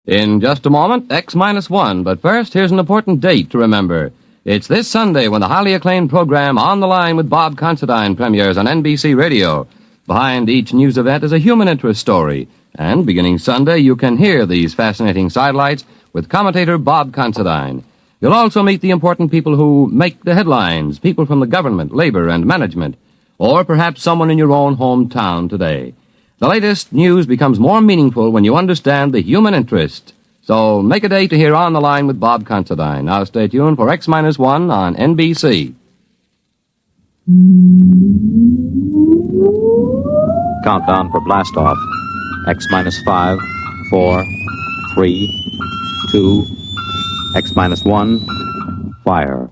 In just a moment, X-1, but first, here's an important date to remember. It's this Sunday when the highly acclaimed program On the Line with Bob Considine premieres on NBC Radio. Behind each news event is a human interest story, and beginning Sunday, you can hear these fascinating sidelights with commentator Bob Considine. You'll also meet the important people who make the headlines, people from the government, labor, and management, or perhaps someone in your own hometown today. The latest news becomes more meaningful when you understand the human interest. So make a date to hear On the Line with Bob Considine. Now stay tuned for X-1 on NBC. Countdown for blastoff. X-5, 4, 3, 2, X-1, fire.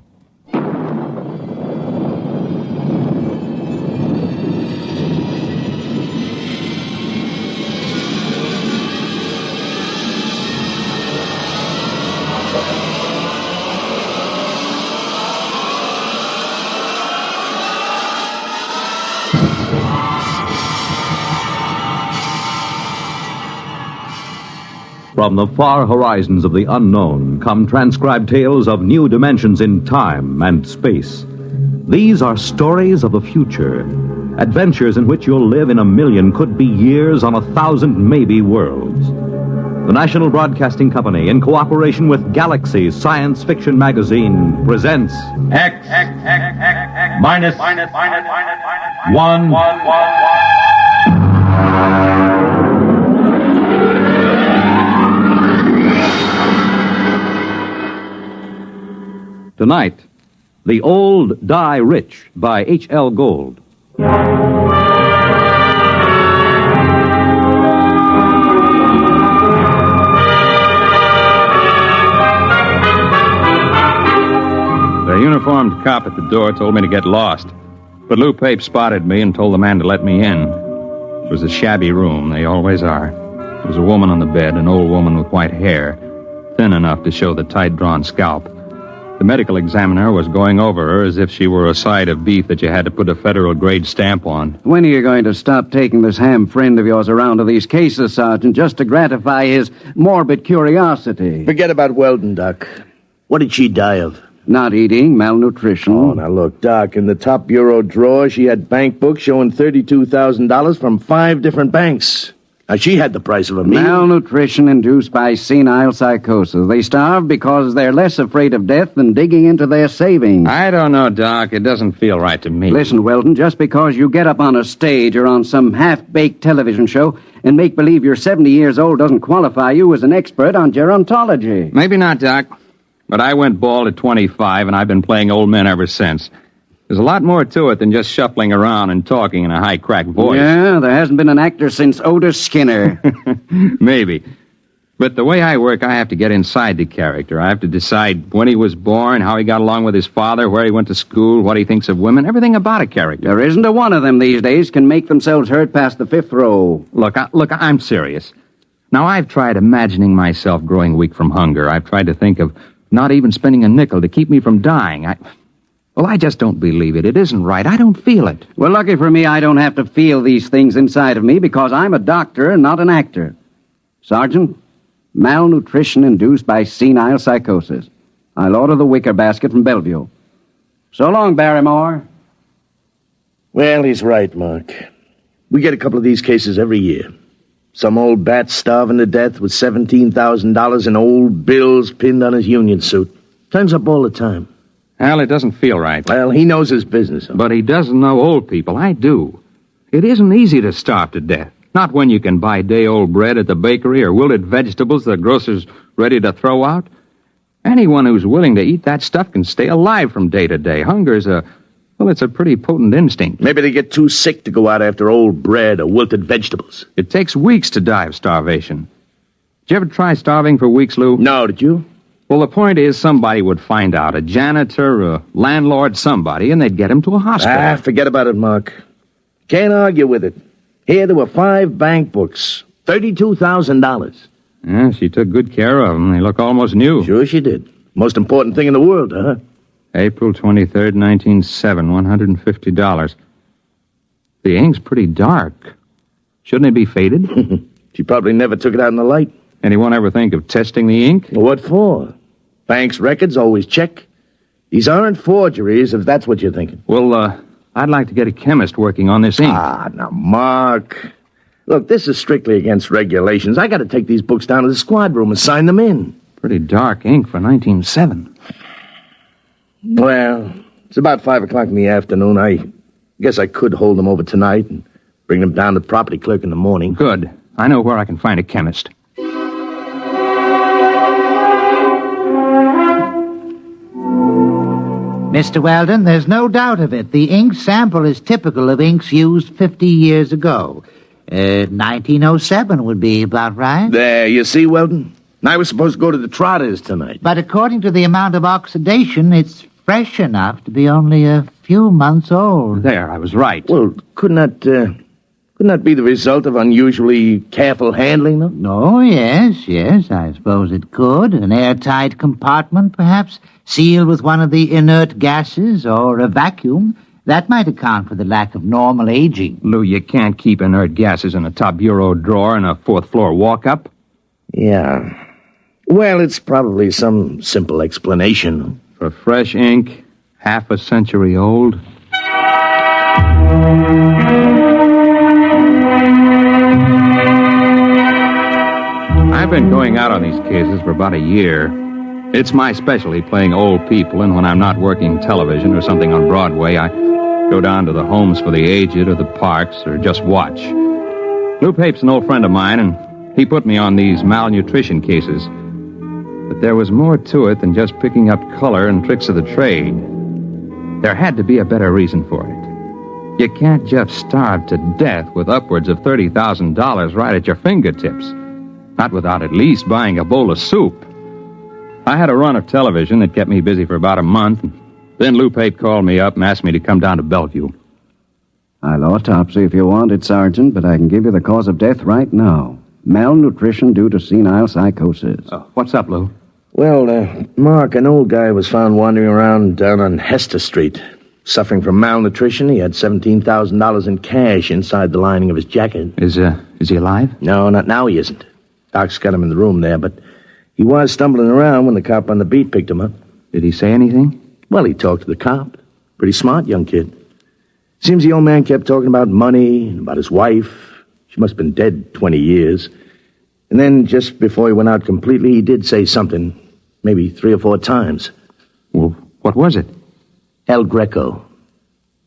From the far horizons of the unknown come transcribed tales of new dimensions in time and space. These are stories of the future, adventures in which you'll live in 1,000,000, could be years on 1,000 maybe worlds. The National Broadcasting Company, in cooperation with Galaxy Science Fiction Magazine, presents X minus one. Tonight, The Old Die Rich by H.L. Gold. The uniformed cop at the door told me to get lost. But Lou Pape spotted me and told the man to let me in. It was a shabby room. They always are. There was a woman on the bed, an old woman with white hair, thin enough to show the tight-drawn scalp. The medical examiner was going over her as if she were a side of beef that you had to put a federal-grade stamp on. When are you going to stop taking this ham friend of yours around to these cases, Sergeant, just to gratify his morbid curiosity? Forget about Weldon, Doc. What did she die of? Not eating, malnutrition. Oh, now look, Doc, in the top bureau drawer, she had bank books showing $32,000 from 5 different banks. Now, she had the price of a meal. Malnutrition induced by senile psychosis. They starve because they're less afraid of death than digging into their savings. I don't know, Doc. It doesn't feel right to me. Listen, Weldon, just because you get up on a stage or on some half-baked television show and make believe you're 70 years old doesn't qualify you as an expert on gerontology. Maybe not, Doc. But I went bald at 25, and I've been playing old men ever since. There's a lot more to it than just shuffling around and talking in a high-cracked voice. Yeah, there hasn't been an actor since Otis Skinner. Maybe. But the way I work, I have to get inside the character. I have to decide when he was born, how he got along with his father, where he went to school, what he thinks of women, everything about a character. There isn't a one of them these days can make themselves heard past the 5th row. Look, I'm serious. Now, I've tried imagining myself growing weak from hunger. I've tried to think of not even spending a nickel to keep me from dying. I just don't believe it. It isn't right. I don't feel it. Well, lucky for me, I don't have to feel these things inside of me because I'm a doctor and not an actor. Sergeant, malnutrition induced by senile psychosis. I'll order the wicker basket from Bellevue. So long, Barrymore. Well, he's right, Mark. We get a couple of these cases every year. Some old bat starving to death with $17,000 in old bills pinned on his union suit. Turns up all the time. Al, it doesn't feel right. Well, he knows his business. But he doesn't know old people. I do. It isn't easy to starve to death. Not when you can buy day-old bread at the bakery or wilted vegetables the grocer's ready to throw out. Anyone who's willing to eat that stuff can stay alive from day to day. Hunger's it's a pretty potent instinct. Maybe they get too sick to go out after old bread or wilted vegetables. It takes weeks to die of starvation. Did you ever try starving for weeks, Lou? No, did you? Well, the point is somebody would find out, a janitor, a landlord, somebody, and they'd get him to a hospital. Forget about it, Mark. Can't argue with it. Here there were 5 bank books, $32,000. Yeah, she took good care of them. They look almost new. Sure she did. Most important thing in the world, huh? April 23rd, 1907, $150. The ink's pretty dark. Shouldn't it be faded? She probably never took it out in the light. Anyone ever think of testing the ink? Well, what for? Bank's records always check. These aren't forgeries, if that's what you're thinking. Well, I'd like to get a chemist working on this ink. Ah, now, Mark. Look, this is strictly against regulations. I got to take these books down to the squad room and sign them in. Pretty dark ink for 1907. Well, it's about 5 o'clock in the afternoon. I guess I could hold them over tonight and bring them down to the property clerk in the morning. Good. I know where I can find a chemist. Mr. Weldon, there's no doubt of it. The ink sample is typical of inks used 50 years ago. 1907 would be about right. There, you see, Weldon? I was supposed to go to the Trotters tonight. But according to the amount of oxidation, it's fresh enough to be only a few months old. There, I was right. Well, couldn't that be the result of unusually careful handling, though? Oh, yes, I suppose it could. An airtight compartment, perhaps, sealed with one of the inert gases or a vacuum. That might account for the lack of normal aging. Lou, you can't keep inert gases in a top bureau drawer in a fourth-floor walk-up. Yeah. Well, it's probably some simple explanation. For fresh ink, half a century old. I've been going out on these cases for about a year. It's my specialty, playing old people, and when I'm not working television or something on Broadway, I go down to the homes for the aged or the parks or just watch. Lou Pape's an old friend of mine, and he put me on these malnutrition cases. But there was more to it than just picking up color and tricks of the trade. There had to be a better reason for it. You can't just starve to death with upwards of $30,000 right at your fingertips. Not without at least buying a bowl of soup. I had a run of television that kept me busy for about a month. Then Lou Pape called me up and asked me to come down to Bellevue. I'll autopsy if you want it, Sergeant, but I can give you the cause of death right now. Malnutrition due to senile psychosis. Oh, what's up, Lou? Well, Mark, an old guy was found wandering around down on Hester Street. Suffering from malnutrition, he had $17,000 in cash inside the lining of his jacket. Is he alive? No, not now he isn't. Doc's got him in the room there, but he was stumbling around when the cop on the beat picked him up. Did he say anything? Well, he talked to the cop. Pretty smart young kid. Seems the old man kept talking about money and about his wife. She must have been dead 20 years. And then, just before he went out completely, he did say something, maybe 3 or 4 times. Well, what was it? El Greco.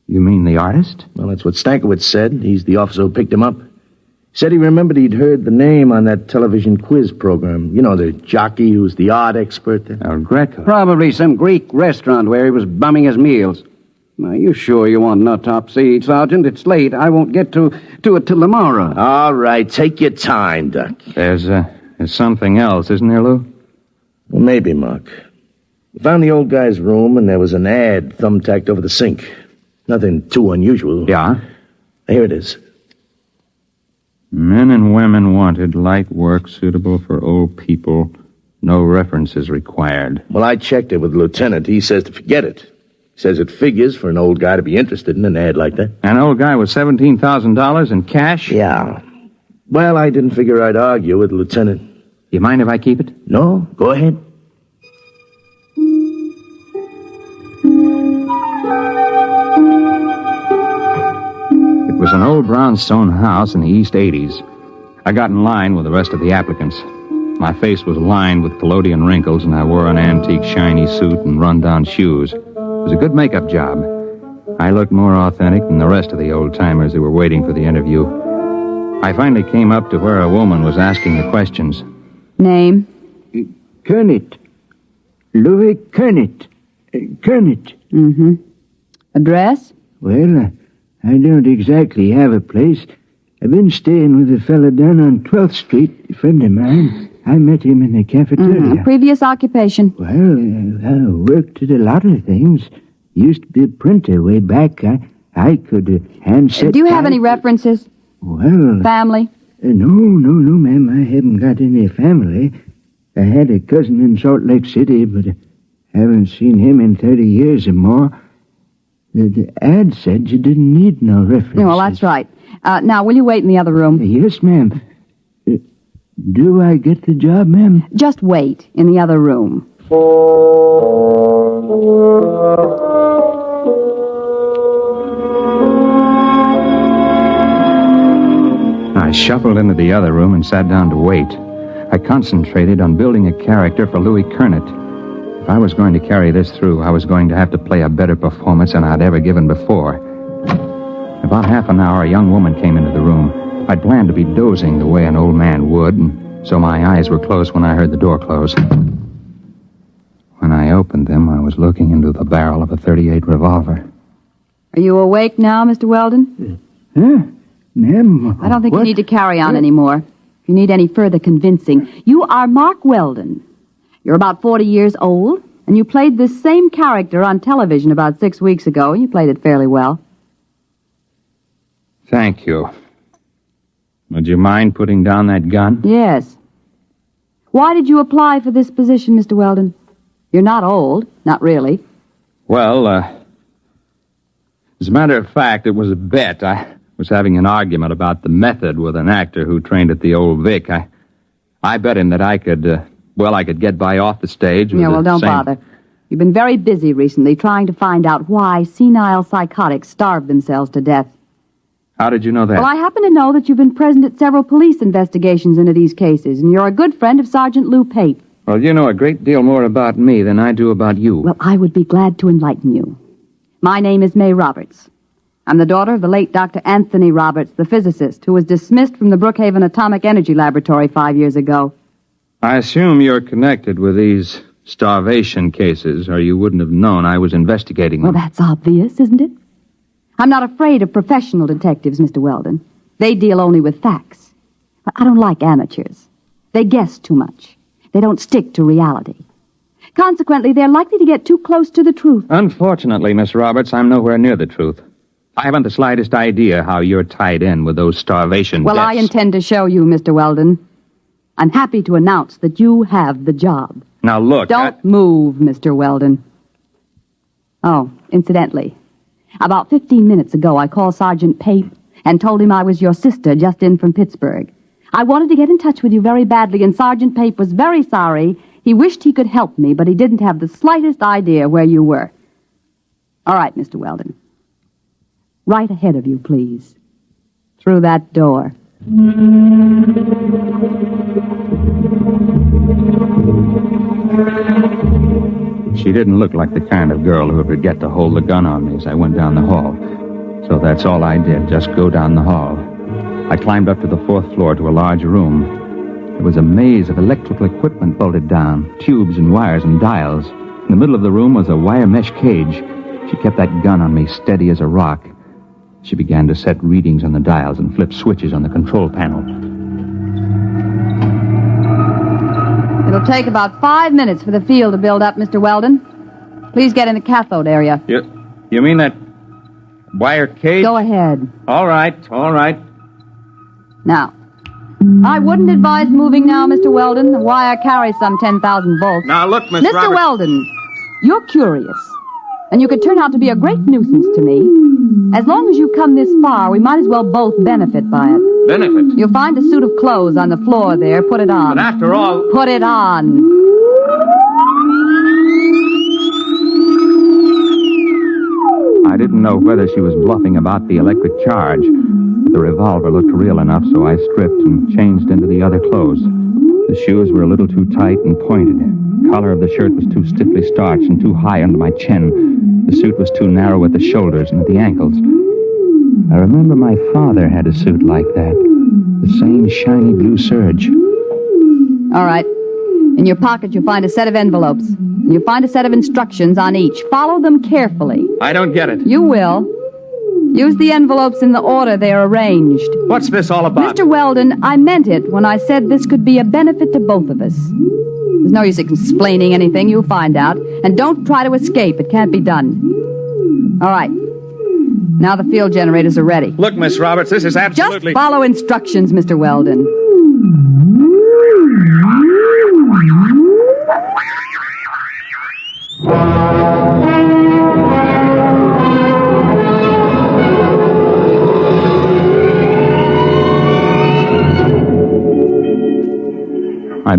You mean the artist? Well, that's what Stankiewicz said. He's the officer who picked him up. Said he remembered he'd heard the name on that television quiz program. You know, the jockey who's the art expert there. El Greco. Probably some Greek restaurant where he was bumming his meals. Are you sure you want an autopsy, Sergeant? It's late. I won't get to it till tomorrow. All right, take your time, Duck. There's something else, isn't there, Lou? Well, maybe, Mark. We found the old guy's room, and there was an ad thumbtacked over the sink. Nothing too unusual. Yeah? Here it is. Men and women wanted, light work suitable for old people. No references required. Well, I checked it with the lieutenant. He says to forget it. He says it figures for an old guy to be interested in an ad like that. An old guy with $17,000 in cash? Yeah. Well, I didn't figure I'd argue with the lieutenant. You mind if I keep it? No, go ahead. It was an old brownstone house in the East 80s. I got in line with the rest of the applicants. My face was lined with collodion wrinkles, and I wore an antique shiny suit and run-down shoes. It was a good makeup job. I looked more authentic than the rest of the old-timers who were waiting for the interview. I finally came up to where a woman was asking the questions. Name? Kernet. Louis Kernet. Kernet. Mm-hmm. Address? Well, I don't exactly have a place. I've been staying with a fella down on 12th Street, a friend of mine. I met him in the cafeteria. Mm-hmm. Previous occupation? Well, I worked at a lot of things. Used to be a printer way back. I could handset... Do you have any references? Well... Family? No, ma'am. I haven't got any family. I had a cousin in Salt Lake City, but I haven't seen him in 30 years or more. The ad said you didn't need no references. Well, that's right. Now, will you wait in the other room? Yes, ma'am. Do I get the job, ma'am? Just wait in the other room. I shuffled into the other room and sat down to wait. I concentrated on building a character for Louis Kernet. If I was going to carry this through, I was going to have to play a better performance than I'd ever given before. In about half an hour, a young woman came into the room. I'd planned to be dozing the way an old man would, and so my eyes were closed when I heard the door close. When I opened them, I was looking into the barrel of a .38 revolver. Are you awake now, Mr. Weldon? Huh? Ma'am? I don't think what? you need to carry on anymore. If you need any further convincing, you are Mark Weldon. You're about 40 years old, and you played this same character on television about 6 weeks ago. You played it fairly well. Thank you. Would you mind putting down that gun? Yes. Why did you apply for this position, Mr. Weldon? You're not old. Not really. Well, as a matter of fact, it was a bet. I was having an argument about the method with an actor who trained at the Old Vic. I bet him that I could get by off the stage with Yeah, well, the don't same... bother. You've been very busy recently trying to find out why senile psychotics starve themselves to death. How did you know that? Well, I happen to know that you've been present at several police investigations into these cases, and you're a good friend of Sergeant Lou Pape. Well, you know a great deal more about me than I do about you. Well, I would be glad to enlighten you. My name is May Roberts. I'm the daughter of the late Dr. Anthony Roberts, the physicist, who was dismissed from the Brookhaven Atomic Energy Laboratory 5 years ago. I assume you're connected with these starvation cases, or you wouldn't have known I was investigating them. Well, that's obvious, isn't it? I'm not afraid of professional detectives, Mr. Weldon. They deal only with facts. I don't like amateurs. They guess too much. They don't stick to reality. Consequently, they're likely to get too close to the truth. Unfortunately, Miss Roberts, I'm nowhere near the truth. I haven't the slightest idea how you're tied in with those starvation Well, deaths. I intend to show you, Mr. Weldon. I'm happy to announce that you have the job. Now, look... Don't move, Mr. Weldon. Oh, incidentally, about 15 minutes ago, I called Sergeant Pape and told him I was your sister just in from Pittsburgh. I wanted to get in touch with you very badly, and Sergeant Pape was very sorry. He wished he could help me, but he didn't have the slightest idea where you were. All right, Mr. Weldon. Right ahead of you, please. Through that door. She didn't look like the kind of girl who would forget to hold the gun on me as I went down the hall. So that's all I did, just go down the hall. I climbed up to the 4th floor to a large room. There was a maze of electrical equipment bolted down, tubes and wires and dials. In the middle of the room was a wire mesh cage. She kept that gun on me steady as a rock. She began to set readings on the dials and flip switches on the control panel. It'll take about 5 minutes for the field to build up, Mr. Weldon. Please get in the cathode area. You mean that wire cage? Go ahead. All right. Now, I wouldn't advise moving now, Mr. Weldon. The wire carries some 10,000 volts. Now, look, Miss Mr. Roberts... Weldon, you're curious, and you could turn out to be a great nuisance to me. As long as you've come this far, we might as well both benefit by it. Benefit? You'll find a suit of clothes on the floor there. Put it on. But after all... Put it on. I didn't know whether she was bluffing about the electric charge. The revolver looked real enough, so I stripped and changed into the other clothes. The shoes were a little too tight and pointed. The collar of the shirt was too stiffly starched and too high under my chin. The suit was too narrow at the shoulders and at the ankles. I remember my father had a suit like that. The same shiny blue serge. All right. In your pocket, you'll find a set of envelopes. And you'll find a set of instructions on each. Follow them carefully. I don't get it. You will. Use the envelopes in the order they're arranged. What's this all about? Mr. Weldon, I meant it when I said this could be a benefit to both of us. There's no use explaining anything. You'll find out. And don't try to escape. It can't be done. All right. Now the field generators are ready. Look, Miss Roberts, this is absolutely... Just follow instructions, Mr. Weldon.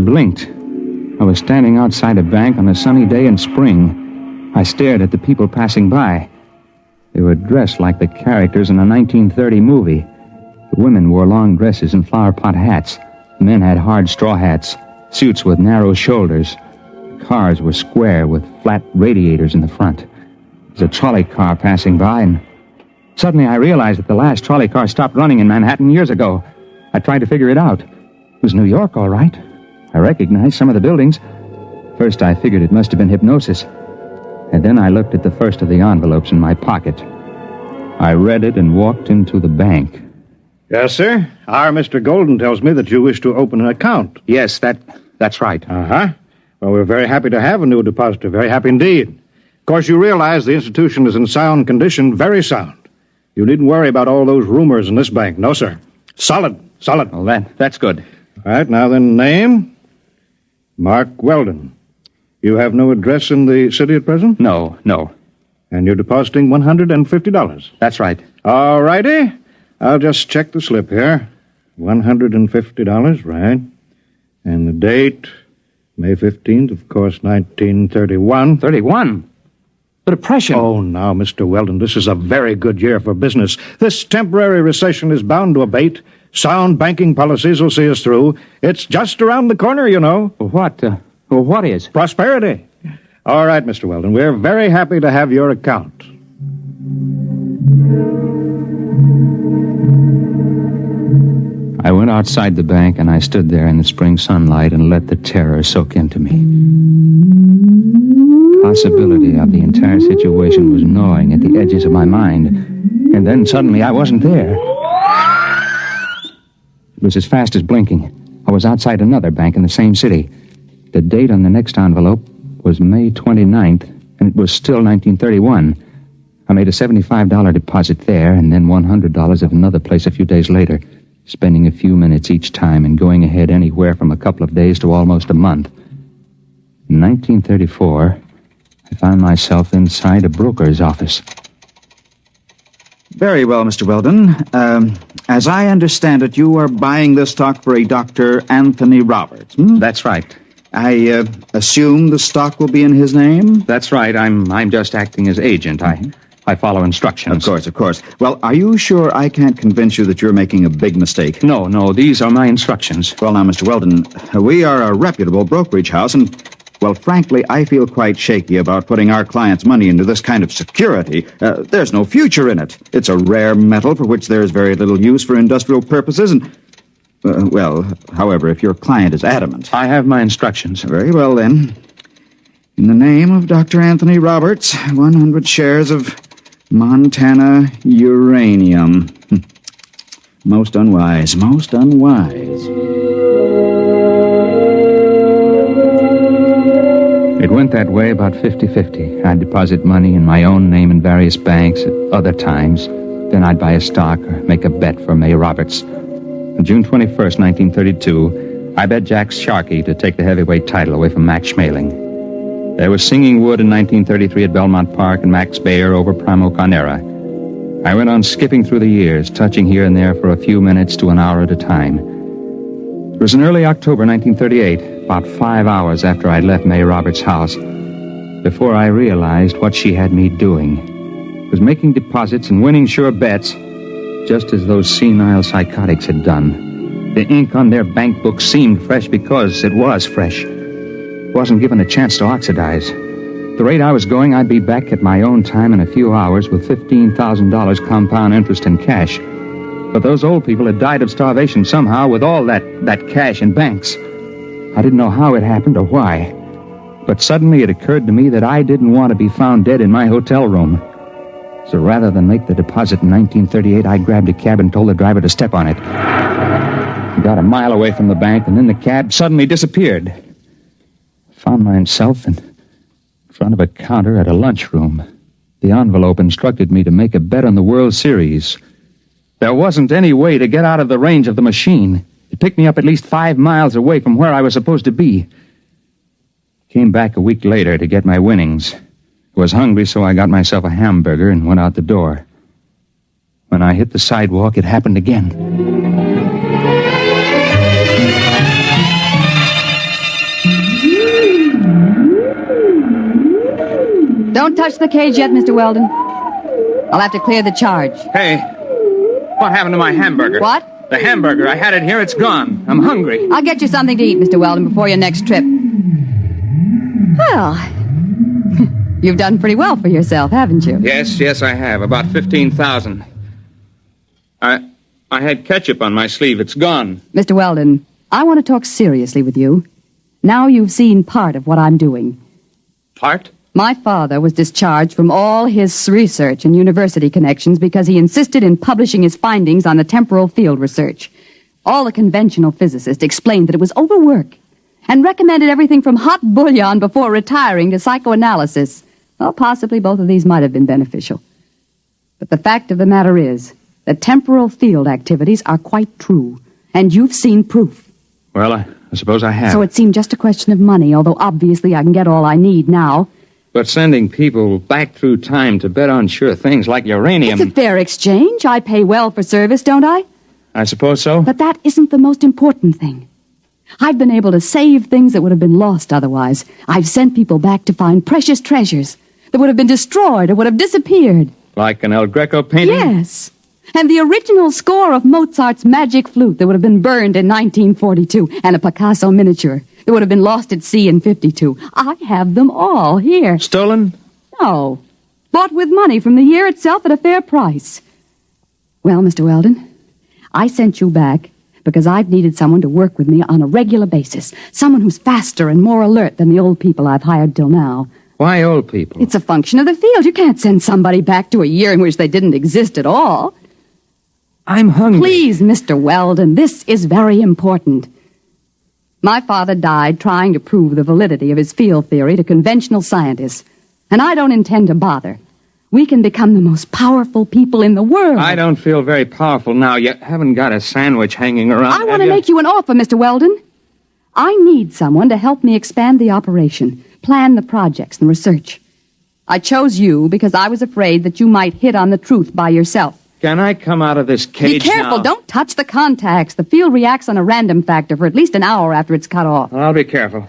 blinked. I was standing outside a bank on a sunny day in spring. I stared at the people passing by. They were dressed like the characters in a 1930 movie. The women wore long dresses and flower pot hats. The men had hard straw hats, suits with narrow shoulders. The cars were square with flat radiators in the front. There was a trolley car passing by, and suddenly I realized that the last trolley car stopped running in Manhattan years ago. I tried to figure it out. It was New York, all right. I recognized some of the buildings. First, I figured it must have been hypnosis. And then I looked at the first of the envelopes in my pocket. I read it and walked into the bank. Yes, sir. Our Mr. Golden tells me that you wish to open an account. Yes, that's right. Uh-huh. Well, we're very happy to have a new depositor. Very happy indeed. Of course, you realize the institution is in sound condition, very sound. You needn't worry about all those rumors in this bank. No, sir. Solid. Well, that's good. All right, now then, name? Mark Weldon. You have no address in the city at present? No. And you're depositing $150? That's right. All righty. I'll just check the slip here. $150, right. And the date, May 15th, of course, 1931. 31? The Depression. Oh, now, Mr. Weldon, this is a very good year for business. This temporary recession is bound to abate. Sound banking policies will see us through. It's just around the corner, you know. What is? Prosperity. All right, Mr. Weldon, we're very happy to have your account. I went outside the bank and I stood there in the spring sunlight and let the terror soak into me. The possibility of the entire situation was gnawing at the edges of my mind. And then suddenly I wasn't there. It was as fast as blinking. I was outside another bank in the same city. The date on the next envelope was May 29th, and it was still 1931. I made a $75 deposit there, and then $100 at another place a few days later, spending a few minutes each time and going ahead anywhere from a couple of days to almost a month. In 1934, I found myself inside a broker's office. Very well, Mr. Weldon. As I understand it, you are buying this stock for a Dr. Anthony Roberts. That's right. I assume the stock will be in his name? That's right. I'm just acting as agent. I follow instructions. Of course. Well, are you sure I can't convince you that you're making a big mistake? No, these are my instructions. Well, now, Mr. Weldon, we are a reputable brokerage house, and, well, frankly, I feel quite shaky about putting our clients' money into this kind of security. There's no future in it. It's a rare metal for which there is very little use for industrial purposes, and, however, if your client is adamant. I have my instructions. Very well, then. In the name of Dr. Anthony Roberts, 100 shares of Montana uranium. Most unwise. It went that way about 50-50. I'd deposit money in my own name in various banks at other times. Then I'd buy a stock or make a bet for May Roberts. On June 21st, 1932, I bet Jack Sharkey to take the heavyweight title away from Max Schmeling. There was Singing Wood in 1933 at Belmont Park and Max Baer over Primo Carnera. I went on skipping through the years, touching here and there for a few minutes to an hour at a time. It was in early October 1938, about 5 hours after I'd left May Roberts' house, before I realized what she had me doing. It was making deposits and winning sure bets, just as those senile psychotics had done. The ink on their bank books seemed fresh because it was fresh. It wasn't given a chance to oxidize. At the rate I was going, I'd be back at my own time in a few hours with $15,000 compound interest in cash. But those old people had died of starvation somehow with all that cash in banks. I didn't know how it happened or why. But suddenly it occurred to me that I didn't want to be found dead in my hotel room. So rather than make the deposit in 1938, I grabbed a cab and told the driver to step on it. I got a mile away from the bank, and then the cab suddenly disappeared. I found myself in front of a counter at a lunchroom. The envelope instructed me to make a bet on the World Series. There wasn't any way to get out of the range of the machine. It picked me up at least 5 miles away from where I was supposed to be. Came back a week later to get my winnings. I was hungry, so I got myself a hamburger and went out the door. When I hit the sidewalk, it happened again. Don't touch the cage yet, Mr. Weldon. I'll have to clear the charge. Hey, what happened to my hamburger? What? The hamburger. I had it here. It's gone. I'm hungry. I'll get you something to eat, Mr. Weldon, before your next trip. Well, you've done pretty well for yourself, haven't you? Yes, I have. About 15,000. I had ketchup on my sleeve. It's gone. Mr. Weldon, I want to talk seriously with you. Now you've seen part of what I'm doing. Part? My father was discharged from all his research and university connections because he insisted in publishing his findings on the temporal field research. All the conventional physicists explained that it was overwork and recommended everything from hot bouillon before retiring to psychoanalysis. Well, possibly both of these might have been beneficial. But the fact of the matter is that temporal field activities are quite true, and you've seen proof. Well, I suppose I have. So it seemed just a question of money, although obviously I can get all I need now. But sending people back through time to bet on sure things like uranium... It's a fair exchange. I pay well for service, don't I? I suppose so. But that isn't the most important thing. I've been able to save things that would have been lost otherwise. I've sent people back to find precious treasures that would have been destroyed or would have disappeared. Like an El Greco painting? Yes. And the original score of Mozart's Magic Flute that would have been burned in 1942, and a Picasso miniature that would have been lost at sea in 52. I have them all here. Stolen? No. Bought with money from the year itself at a fair price. Well, Mr. Weldon, I sent you back because I've needed someone to work with me on a regular basis. Someone who's faster and more alert than the old people I've hired till now. Why old people? It's a function of the field. You can't send somebody back to a year in which they didn't exist at all. I'm hungry. Please, Mr. Weldon, this is very important. My father died trying to prove the validity of his field theory to conventional scientists, and I don't intend to bother. We can become the most powerful people in the world. I don't feel very powerful now. You haven't got a sandwich hanging around. I want to make you an offer, Mr. Weldon. I need someone to help me expand the operation, plan the projects and research. I chose you because I was afraid that you might hit on the truth by yourself. Can I come out of this cage Be careful. now? Don't touch the contacts. The field reacts on a random factor for at least an hour after it's cut off. I'll be careful.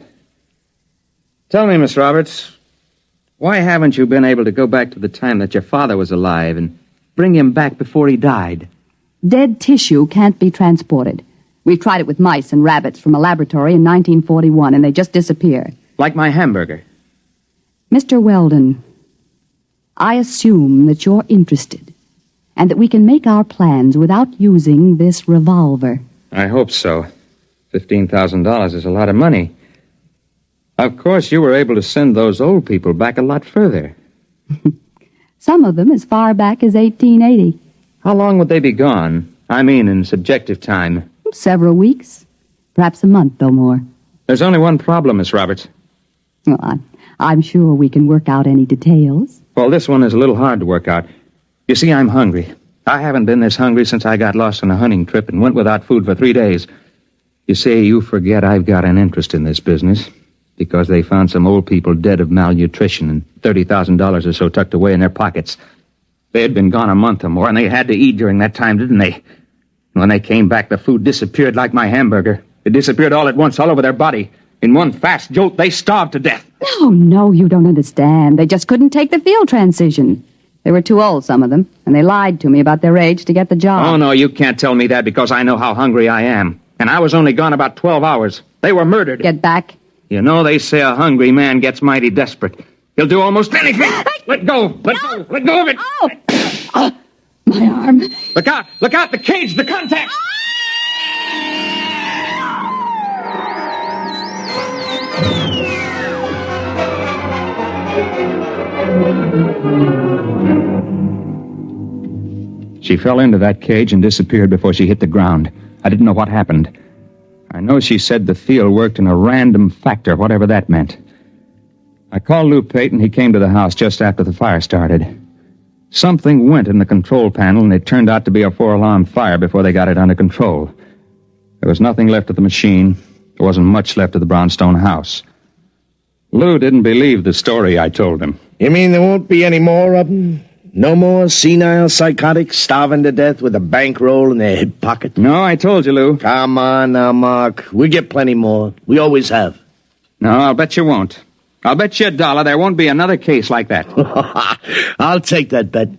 Tell me, Miss Roberts, why haven't you been able to go back to the time that your father was alive and bring him back before he died? Dead tissue can't be transported. We've tried it with mice and rabbits from a laboratory in 1941, and they just disappear. Like my hamburger. Mr. Weldon, I assume that you're interested, and that we can make our plans without using this revolver. I hope so. $15,000 is a lot of money. Of course, you were able to send those old people back a lot further. Some of them as far back as 1880. How long would they be gone? I mean, in subjective time. Several weeks. Perhaps a month or more. There's only one problem, Miss Roberts. Well, I'm sure we can work out any details. Well, this one is a little hard to work out. You see, I'm hungry. I haven't been this hungry since I got lost on a hunting trip and went without food for 3 days. You see, you forget I've got an interest in this business because they found some old people dead of malnutrition and $30,000 or so tucked away in their pockets. They had been gone a month or more, and they had to eat during that time, didn't they? When they came back, the food disappeared like my hamburger. It disappeared all at once, all over their body. In one fast jolt, they starved to death. No, you don't understand. They just couldn't take the field transition. They were too old, some of them, and they lied to me about their age to get the job. Oh, no, you can't tell me that because I know how hungry I am. And I was only gone about 12 hours. They were murdered. Get back. You know, they say a hungry man gets mighty desperate. He'll do almost anything. Let go. Let go. Let go of it. Oh, my arm. Look out. Look out. The cage. The contact. She fell into that cage and disappeared before she hit the ground. I didn't know what happened. I know she said the field worked in a random factor, whatever that meant. I called Lou Pate, and he came to the house just after the fire started. Something went in the control panel, and it turned out to be a 4-alarm fire before they got it under control. There was nothing left of the machine. There wasn't much left of the brownstone house. Lou didn't believe the story I told him. You mean there won't be any more of them? No more senile psychotics starving to death with a bankroll in their hip pocket? No, I told you, Lou. Come on now, Mark. We'll get plenty more. We always have. No, I'll bet you won't. I'll bet you $1 there won't be another case like that. I'll take that bet.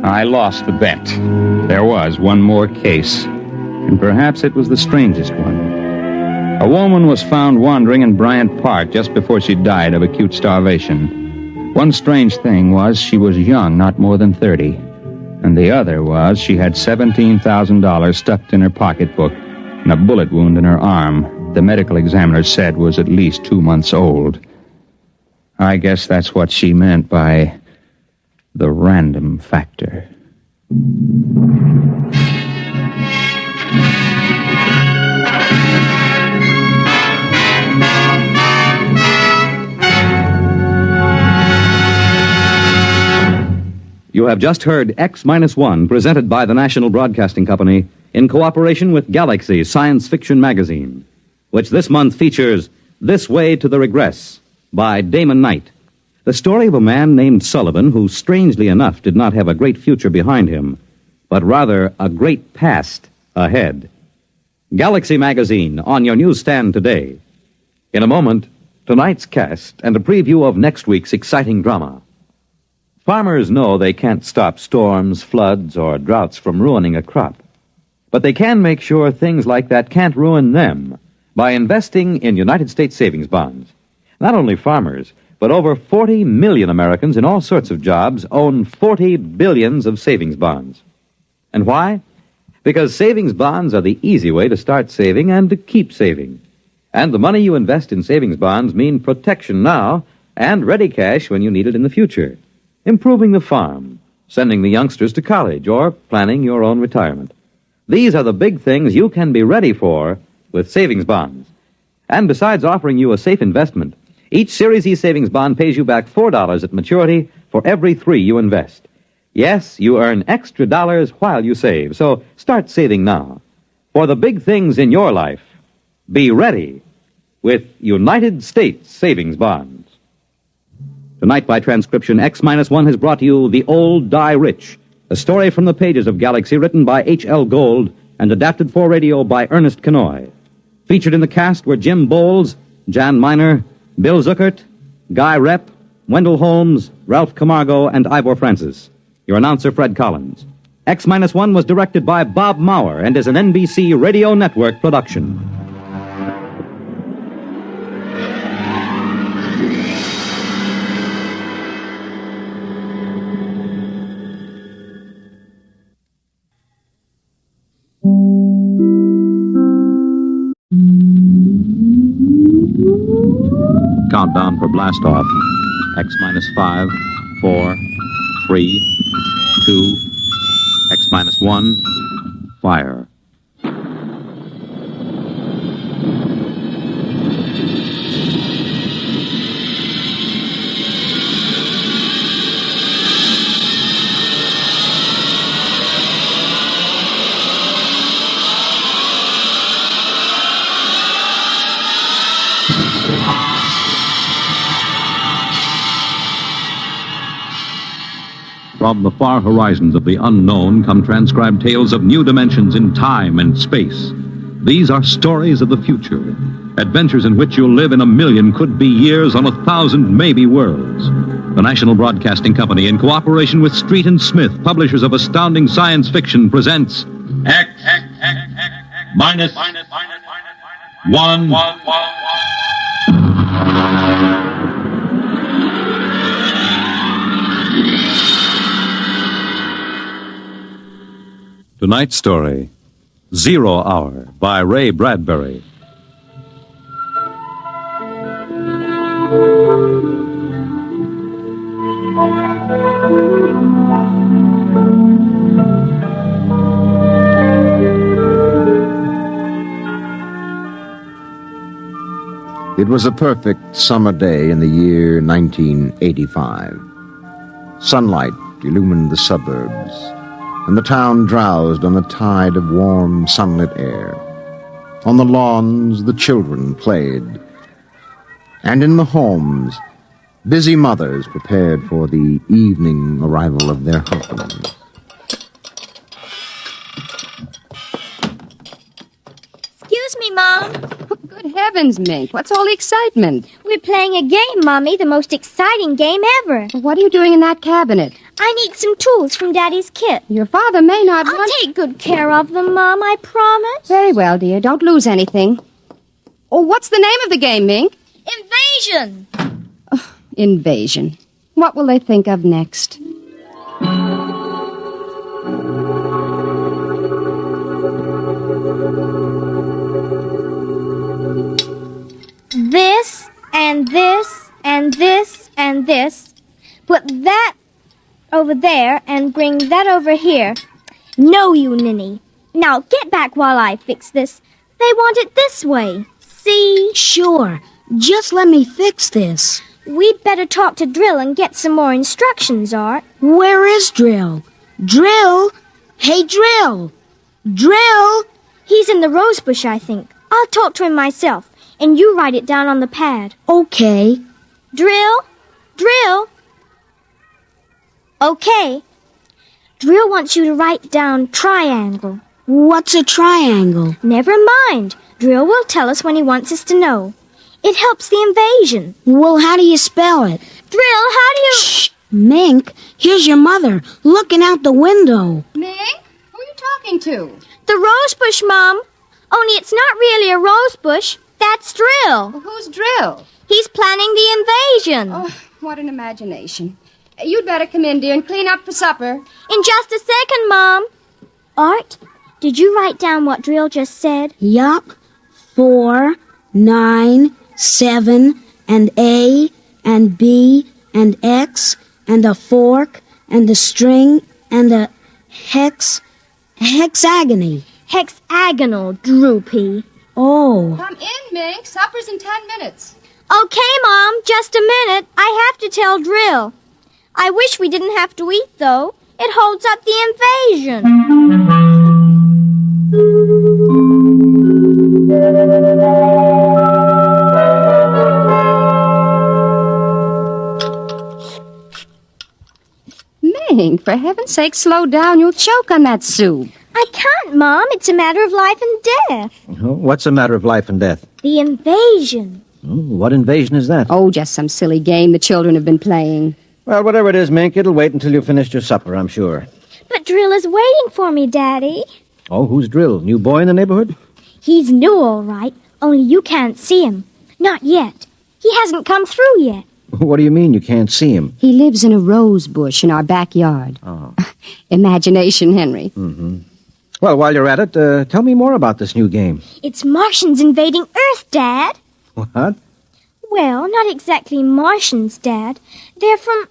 I lost the bet. There was one more case, and perhaps it was the strangest one. A woman was found wandering in Bryant Park just before she died of acute starvation. One strange thing was she was young, not more than 30. And the other was she had $17,000 stuffed in her pocketbook and a bullet wound in her arm. The medical examiner said was at least 2 months old. I guess that's what she meant by the random factor. You have just heard X-1, presented by the National Broadcasting Company in cooperation with Galaxy Science Fiction Magazine, which this month features This Way to the Regress by Damon Knight, the story of a man named Sullivan who, strangely enough, did not have a great future behind him, but rather a great past ahead. Galaxy Magazine on your newsstand today. In a moment, tonight's cast and a preview of next week's exciting drama. Farmers know they can't stop storms, floods, or droughts from ruining a crop. But they can make sure things like that can't ruin them by investing in United States savings bonds. Not only farmers, but over 40 million Americans in all sorts of jobs own 40 billions of savings bonds. And why? Because savings bonds are the easy way to start saving and to keep saving. And the money you invest in savings bonds mean protection now and ready cash when you need it in the future. Improving the farm, sending the youngsters to college, or planning your own retirement. These are the big things you can be ready for with savings bonds. And besides offering you a safe investment, each Series E savings bond pays you back $4 at maturity for every $3 you invest. Yes, you earn extra dollars while you save, so start saving now. For the big things in your life, be ready with United States savings bonds. Tonight, by transcription, X-1 has brought you The Old Die Rich, a story from the pages of Galaxy written by H.L. Gold and adapted for radio by Ernest Kenoy. Featured in the cast were Jim Bowles, Jan Miner, Bill Zuckert, Guy Repp, Wendell Holmes, Ralph Camargo, and Ivor Francis. Your announcer, Fred Collins. X-1 was directed by Bob Maurer and is an NBC Radio Network production. Countdown for blastoff. X-5, 4, 3, 2, X-1, fire. From the far horizons of the unknown come transcribed tales of new dimensions in time and space. These are stories of the future, adventures in which you'll live in 1,000,000 could-be years on 1,000 maybe worlds. The National Broadcasting Company, in cooperation with Street and Smith, publishers of astounding science fiction, presents X minus 1. Tonight's story, 0 Hour, by Ray Bradbury. It was a perfect summer day in the year 1985. Sunlight illumined the suburbs, and the town drowsed on the tide of warm, sunlit air. On the lawns, the children played, and in the homes, busy mothers prepared for the evening arrival of their husbands. Mom. Good heavens, Mink. What's all the excitement? We're playing a game, Mommy, the most exciting game ever. What are you doing in that cabinet? I need some tools from Daddy's kit. Your father may not I'll take good care of them, Mom, I promise. Very well, dear. Don't lose anything. Oh, what's the name of the game, Mink? Invasion. Invasion. What will they think of next? This, and this, and this, and this. Put that over there and bring that over here. No, you ninny. Now get back while I fix this. They want it this way. See? Sure. Just let me fix this. We'd better talk to Drill and get some more instructions, Art. Where is Drill? Drill? Hey, Drill! Drill! He's in the rose bush, I think. I'll talk to him myself, and you write it down on the pad. Okay. Drill? Drill? Okay. Drill wants you to write down triangle. What's a triangle? Never mind. Drill will tell us when he wants us to know. It helps the invasion. Well, how do you spell it? Drill, how do you... Shh! Mink, here's your mother, looking out the window. Mink? Who are you talking to? The rose bush, Mom. Only it's not really a rose bush. That's Drill. Well, who's Drill? He's planning the invasion. Oh, what an imagination. You'd better come in, dear, and clean up for supper. In just a second, Mom. Art, did you write down what Drill just said? Yup. 4, 9, 7, and A, and B, and X, and a fork, and a string, and a hexagony. Hexagonal, droopy. Oh. Come in, Mink. Supper's in 10 minutes. Okay, Mom, just a minute. I have to tell Drill. I wish we didn't have to eat, though. It holds up the invasion. Mink, for heaven's sake, slow down. You'll choke on that soup. I can't, Mom. It's a matter of life and death. What's a matter of life and death? The invasion. What invasion is that? Oh, just some silly game the children have been playing. Well, whatever it is, Mink, it'll wait until you've finished your supper, I'm sure. But Drill is waiting for me, Daddy. Oh, who's Drill? New boy in the neighborhood? He's new, all right, only you can't see him. Not yet. He hasn't come through yet. What do you mean you can't see him? He lives in a rose bush in our backyard. Oh. Imagination, Henry. Mm-hmm. Well, while you're at it, tell me more about this new game. It's Martians invading Earth, Dad. What? Well, not exactly Martians, Dad. They're from...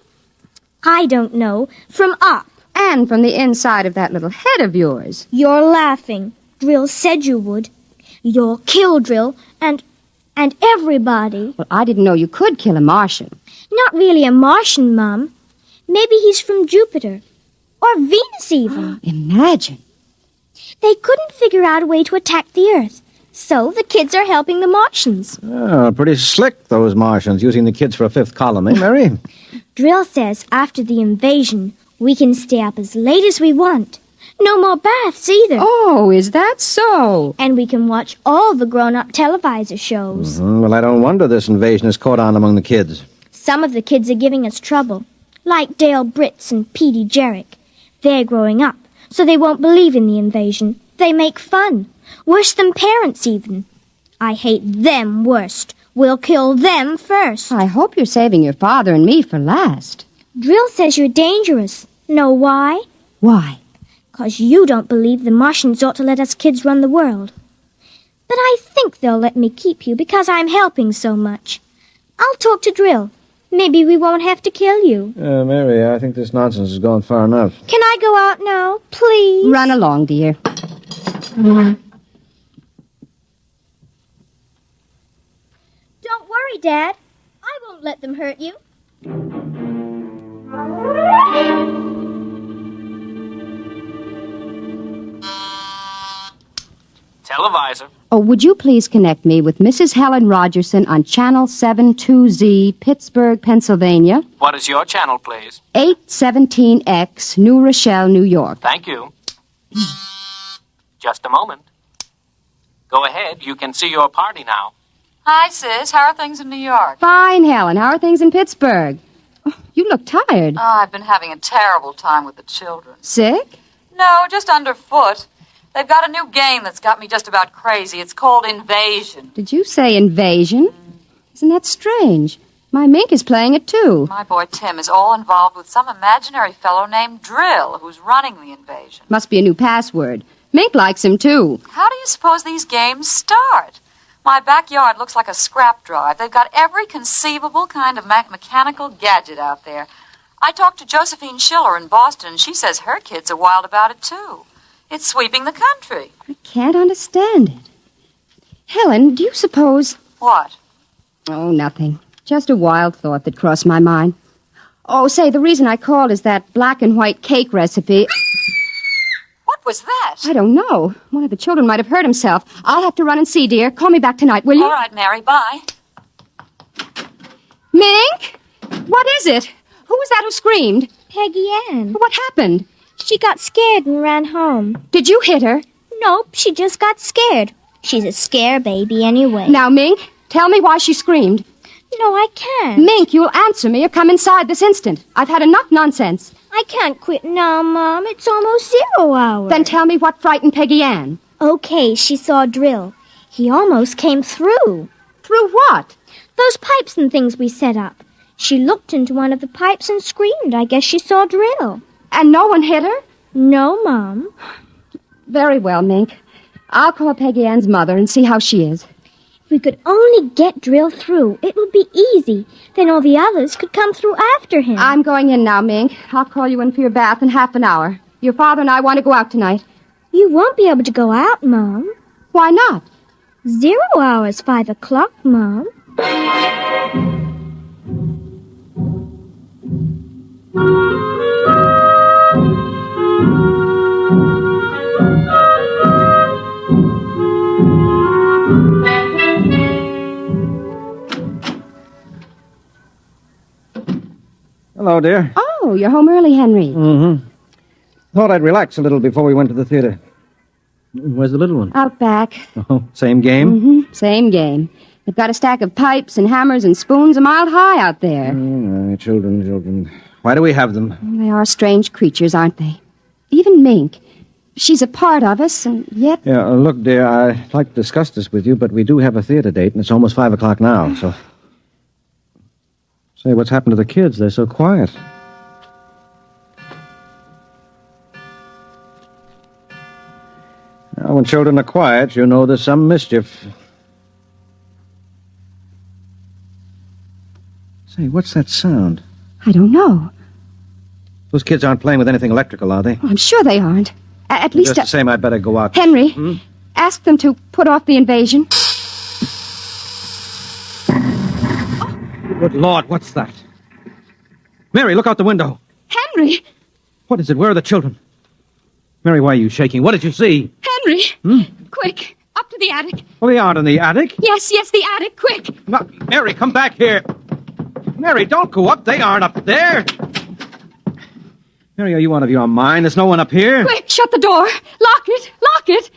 I don't know. From up. And from the inside of that little head of yours. You're laughing. Drill said you would. You'll kill Drill and everybody. Well, I didn't know you could kill a Martian. Not really a Martian, Mom. Maybe he's from Jupiter. Or Venus, even. Imagine. They couldn't figure out a way to attack the Earth. So the kids are helping the Martians. Oh, pretty slick, those Martians, using the kids for a fifth column, eh, Mary? Drill says after the invasion, we can stay up as late as we want. No more baths either. Oh, is that so? And we can watch all the grown-up televisor shows. Mm-hmm. Well, I don't wonder this invasion has caught on among the kids. Some of the kids are giving us trouble, like Dale Britz and Petey Jarrick. They're growing up, so they won't believe in the invasion. They make fun. Worse than parents, even. I hate them worst. We'll kill them first. I hope you're saving your father and me for last. Drill says you're dangerous. Know why? Why? 'Cause you don't believe the Martians ought to let us kids run the world. But I think they'll let me keep you because I'm helping so much. I'll talk to Drill. Maybe we won't have to kill you. Mary, I think this nonsense has gone far enough. Can I go out now, please? Run along, dear. Don't worry, Dad. I won't let them hurt you. Televisor. Oh, would you please connect me with Mrs. Helen Rogerson on Channel 72Z, Pittsburgh, Pennsylvania? What is your channel, please? 817X, New Rochelle, New York. Thank you. Just a moment. Go ahead. You can see your party now. Hi, sis. How are things in New York? Fine, Helen. How are things in Pittsburgh? Oh, you look tired. Oh, I've been having a terrible time with the children. Sick? No, just underfoot. They've got a new game that's got me just about crazy. It's called Invasion. Did you say invasion? Isn't that strange? My Mink is playing it, too. My boy Tim is all involved with some imaginary fellow named Drill, who's running the invasion. Must be a new password. Mink likes him, too. How do you suppose these games start? My backyard looks like a scrap drive. They've got every conceivable kind of mechanical gadget out there. I talked to Josephine Schiller in Boston, and she says her kids are wild about it, too. It's sweeping the country. I can't understand it. Helen, do you suppose... What? Oh, nothing. Just a wild thought that crossed my mind. Oh, say, the reason I called is that black and white cake recipe... What was that? I don't know. One of the children might have hurt himself. I'll have to run and see, dear. Call me back tonight, will you? All right, Mary, bye. Mink? What is it? Who was that who screamed? Peggy Ann. What happened? She got scared and ran home. Did you hit her? Nope, she just got scared. She's a scare baby anyway. Now, Mink, tell me why she screamed. No, I can't. Mink, you'll answer me or come inside this instant. I've had enough nonsense. I can't quit now, Mom. It's almost 0 hour. Then tell me what frightened Peggy Ann. Okay, she saw Drill. He almost came through. Through what? Those pipes and things we set up. She looked into one of the pipes and screamed. I guess she saw Drill. And no one hit her? No, Mom. Very well, Mink. I'll call Peggy Ann's mother and see how she is. If we could only get Drill through, it would be easy. Then all the others could come through after him. I'm going in now, Mink. I'll call you in for your bath in half an hour. Your father and I want to go out tonight. You won't be able to go out, Mom. Why not? 0 hour is 5 o'clock, Mom. Hello, dear. Oh, you're home early, Henry. Mm-hmm. Thought I'd relax a little before we went to the theater. Where's the little one? Out back. Oh, same game? Mm-hmm. Same game. They've got a stack of pipes and hammers and spoons a mile high out there. Children. Why do we have them? They are strange creatures, aren't they? Even Mink. She's a part of us, and yet... Yeah, look, dear, I'd like to discuss this with you, but we do have a theater date, and it's almost 5 o'clock now, so... Say, what's happened to the kids? They're so quiet. Now, when children are quiet, you know there's some mischief. Say, what's that sound? I don't know. Those kids aren't playing with anything electrical, are they? Oh, I'm sure they aren't. At least... Just the same, I'd better go out. Henry, ask them to put off the invasion. Good Lord, what's that? Mary, look out the window. Henry! What is it? Where are the children? Mary, why are you shaking? What did you see? Henry! Quick, up to the attic. Well, they aren't in the attic. Yes, the attic, quick. No, Mary, come back here. Mary, don't go up. They aren't up there. Mary, are you out of your mind? There's no one up here. Quick, shut the door. Lock it.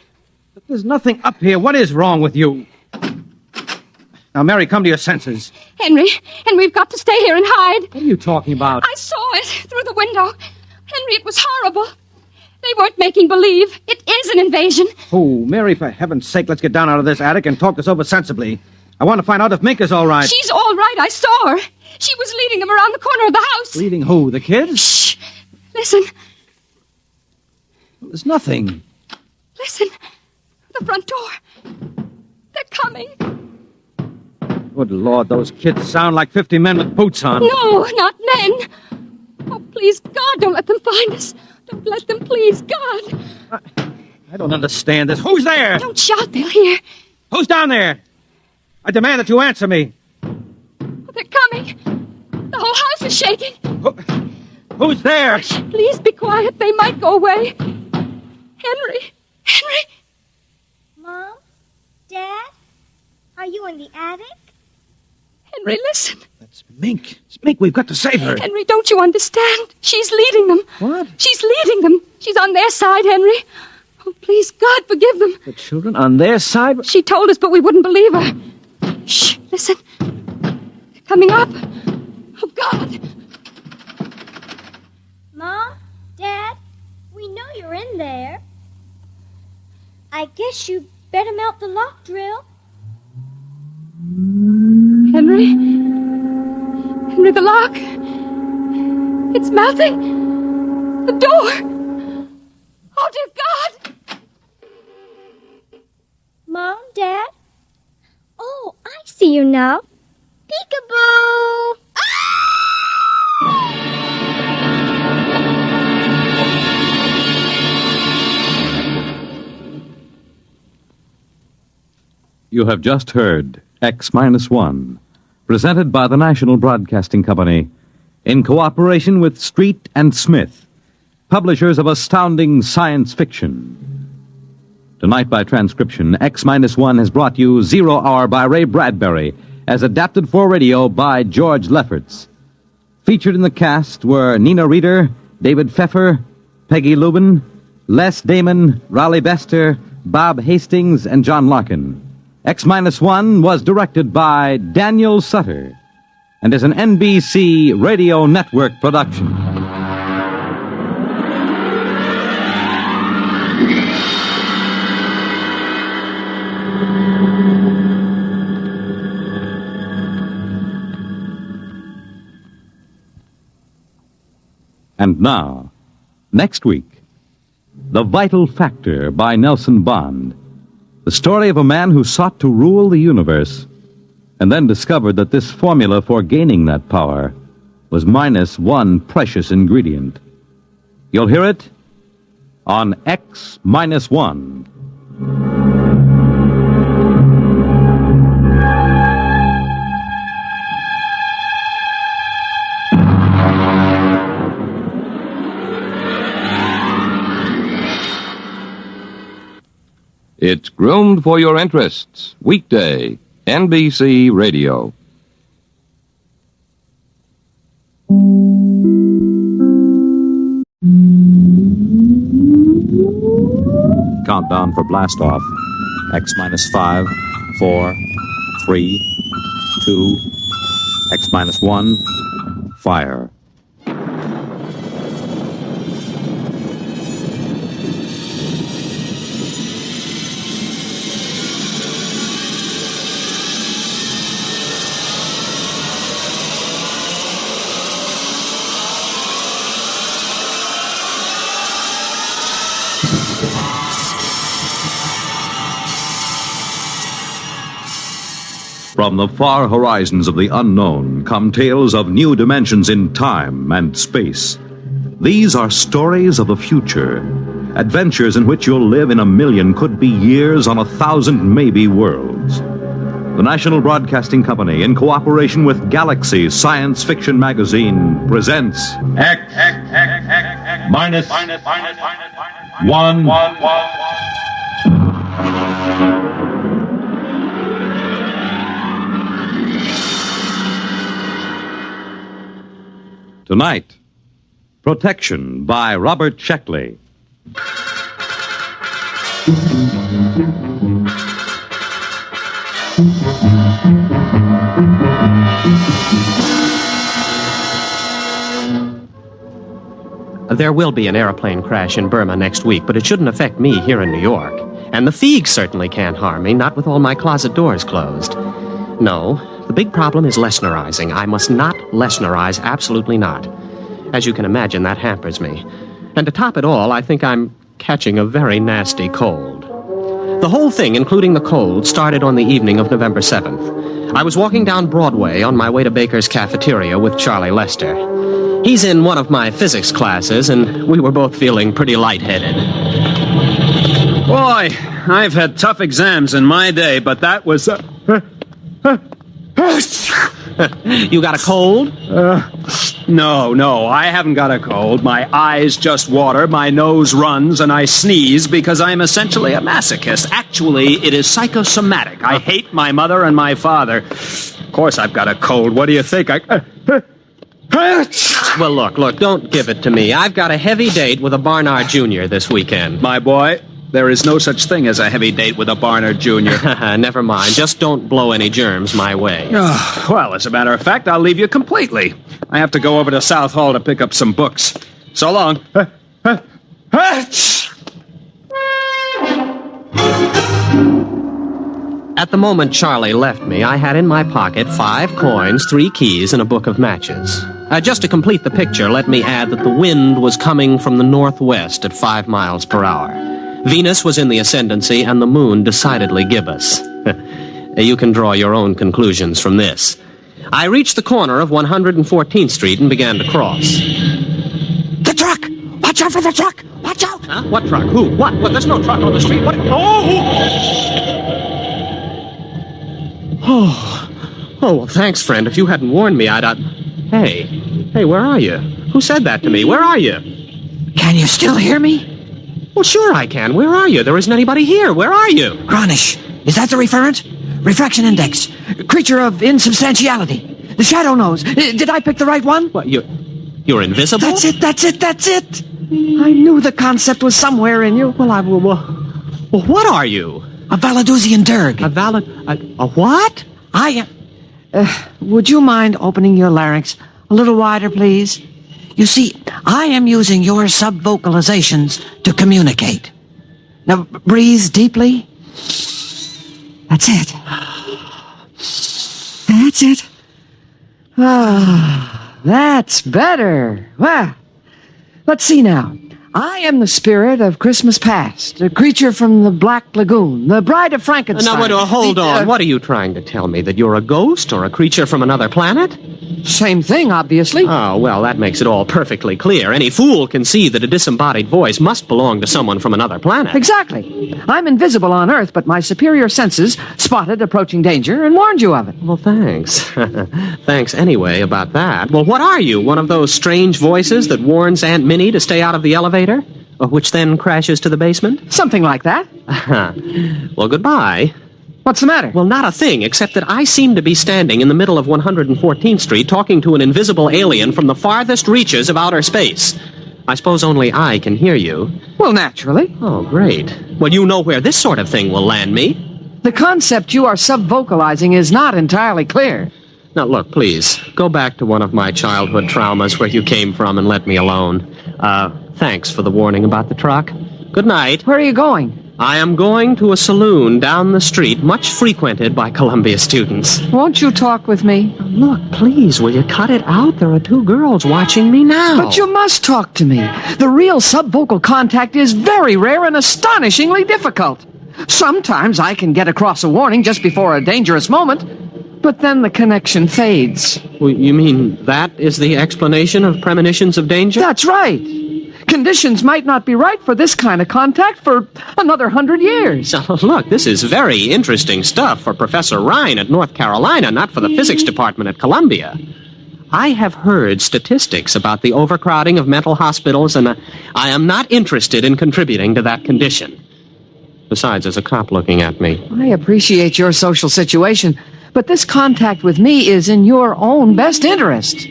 But there's nothing up here. What is wrong with you? Now, Mary, come to your senses. Henry, and we've got to stay here and hide. What are you talking about? I saw it through the window. Henry, it was horrible. They weren't making believe. It is an invasion. Oh, Mary, for heaven's sake, let's get down out of this attic and talk this over sensibly. I want to find out if Mink is all right. She's all right. I saw her. She was leading them around the corner of the house. Leading who? The kids? Shh. Listen. There's nothing. Listen. The front door. They're coming. Good Lord, those kids sound like 50 men with boots on. No, not men. Oh, please, God, don't let them find us. Don't let them, please, God. I don't understand this. Who's there? Don't shout, they'll hear. Who's down there? I demand that you answer me. Oh, they're coming. The whole house is shaking. Who's there? Please be quiet. They might go away. Henry. Mom? Dad? Are you in the attic? Henry, listen. That's Mink. It's Mink. We've got to save her. Henry, don't you understand? She's leading them. What? She's leading them. She's on their side, Henry. Oh, please, God, forgive them. The children on their side? She told us, but we wouldn't believe her. Shh, listen. They're coming up. Oh, God. Mom? Dad? We know you're in there. I guess you better melt the lock drill. Henry? Henry, the lock. It's melting. The door. Oh, dear God. Mom? Dad? Oh, I see you now. Peekaboo! You have just heard X-1, presented by the National Broadcasting Company in cooperation with Street and Smith, publishers of astounding science fiction. Tonight by transcription, X-1 has brought you 0 Hour by Ray Bradbury, as adapted for radio by George Lefferts. Featured in the cast were Nina Reeder, David Pfeffer, Peggy Lubin, Les Damon, Raleigh Bester, Bob Hastings, and John Larkin. X-1 was directed by Daniel Sutter and is an NBC Radio Network production. And now, next week, The Vital Factor by Nelson Bond. The story of a man who sought to rule the universe and then discovered that this formula for gaining that power was minus one precious ingredient. You'll hear it on X-1. It's Groomed for Your Interests, weekday, NBC Radio. Countdown for blastoff. X-5, 4, 3, 2, X-1, fire. From the far horizons of the unknown come tales of new dimensions in time and space. These are stories of the future, adventures in which you'll live in a million, could be years, on 1,000 maybe worlds. The National Broadcasting Company, in cooperation with Galaxy Science Fiction Magazine, presents Minus 1. Tonight, Protection by Robert Sheckley. There will be an airplane crash in Burma next week, but it shouldn't affect me here in New York. And the Feegs certainly can't harm me, not with all my closet doors closed. No, the big problem is Lesnarizing. I must not Lesnarize, absolutely not. As you can imagine, that hampers me. And to top it all, I think I'm catching a very nasty cold. The whole thing, including the cold, started on the evening of November 7th. I was walking down Broadway on my way to Baker's Cafeteria with Charlie Lester. He's in one of my physics classes, and we were both feeling pretty lightheaded. Boy, I've had tough exams in my day, but that was... You got a cold? No, I haven't got a cold. My eyes just water, my nose runs, and I sneeze because I'm essentially a masochist. Actually, it is psychosomatic. I hate my mother and my father. Of course I've got a cold. What do you think? Well, look, don't give it to me. I've got a heavy date with a Barnard Jr. this weekend. My boy, There is no such thing as a heavy date with a Barnard Jr. Never mind. Just don't blow any germs my way. Oh, well, as a matter of fact, I'll leave you completely. I have to go over to South Hall to pick up some books. So long. At the moment Charlie left me, I had in my pocket 5 coins, 3 keys, and a book of matches. Just to complete the picture, let me add that the wind was coming from the northwest at 5 miles per hour. Venus was in the ascendancy, and the moon decidedly gibbous. You can draw your own conclusions from this. I reached the corner of 114th Street and began to cross. The truck! Watch out for the truck! Watch out! Huh? What truck? Who? What? There's no truck on the street. What? Oh, well, thanks, friend. If you hadn't warned me, I'd... Hey, where are you? Who said that to me? Where are you? Can you still hear me? Well, sure I can. Where are you? There isn't anybody here. Where are you? Gronish. Is that the referent? Refraction index. Creature of insubstantiality. The shadow knows. Did I pick the right one? What, you're invisible? That's it. I knew the concept was somewhere in you. Well, what are you? A Valadusian Dirg. A what? Would you mind opening your larynx a little wider, please? You see, I am using your sub-vocalizations to communicate. Now, breathe deeply. That's it. That's it. Ah, that's better. Well, let's see now. I am the spirit of Christmas past, a creature from the Black Lagoon, the bride of Frankenstein. Now, hold on. What are you trying to tell me? That you're a ghost or a creature from another planet? Same thing, obviously. Oh, well, that makes it all perfectly clear. Any fool can see that a disembodied voice must belong to someone from another planet. Exactly. I'm invisible on Earth, but my superior senses spotted approaching danger and warned you of it. Well, thanks. Thanks anyway about that. Well, what are you? One of those strange voices that warns Aunt Minnie to stay out of the elevator? Which then crashes to the basement? Something like that. Well, goodbye. What's the matter? Well, not a thing, except that I seem to be standing in the middle of 114th Street talking to an invisible alien from the farthest reaches of outer space. I suppose only I can hear you. Well, naturally. Oh, great. Well, you know where this sort of thing will land me. The concept you are sub-vocalizing is not entirely clear. Now, look, please, go back to one of my childhood traumas where you came from and let me alone. Thanks for the warning about the truck. Good night. Where are you going? I am going to a saloon down the street, much frequented by Columbia students. Won't you talk with me? Look, please, will you cut it out? There are 2 girls watching me now. But you must talk to me. The real subvocal contact is very rare and astonishingly difficult. Sometimes I can get across a warning just before a dangerous moment, but then the connection fades. Well, you mean that is the explanation of premonitions of danger? That's right. Conditions might not be right for this kind of contact for another 100 years. Look, this is very interesting stuff for Professor Ryan at North Carolina, not for the physics department at Columbia. I have heard statistics about the overcrowding of mental hospitals, and I am not interested in contributing to that condition. Besides, there's a cop looking at me. I appreciate your social situation, but this contact with me is in your own best interest.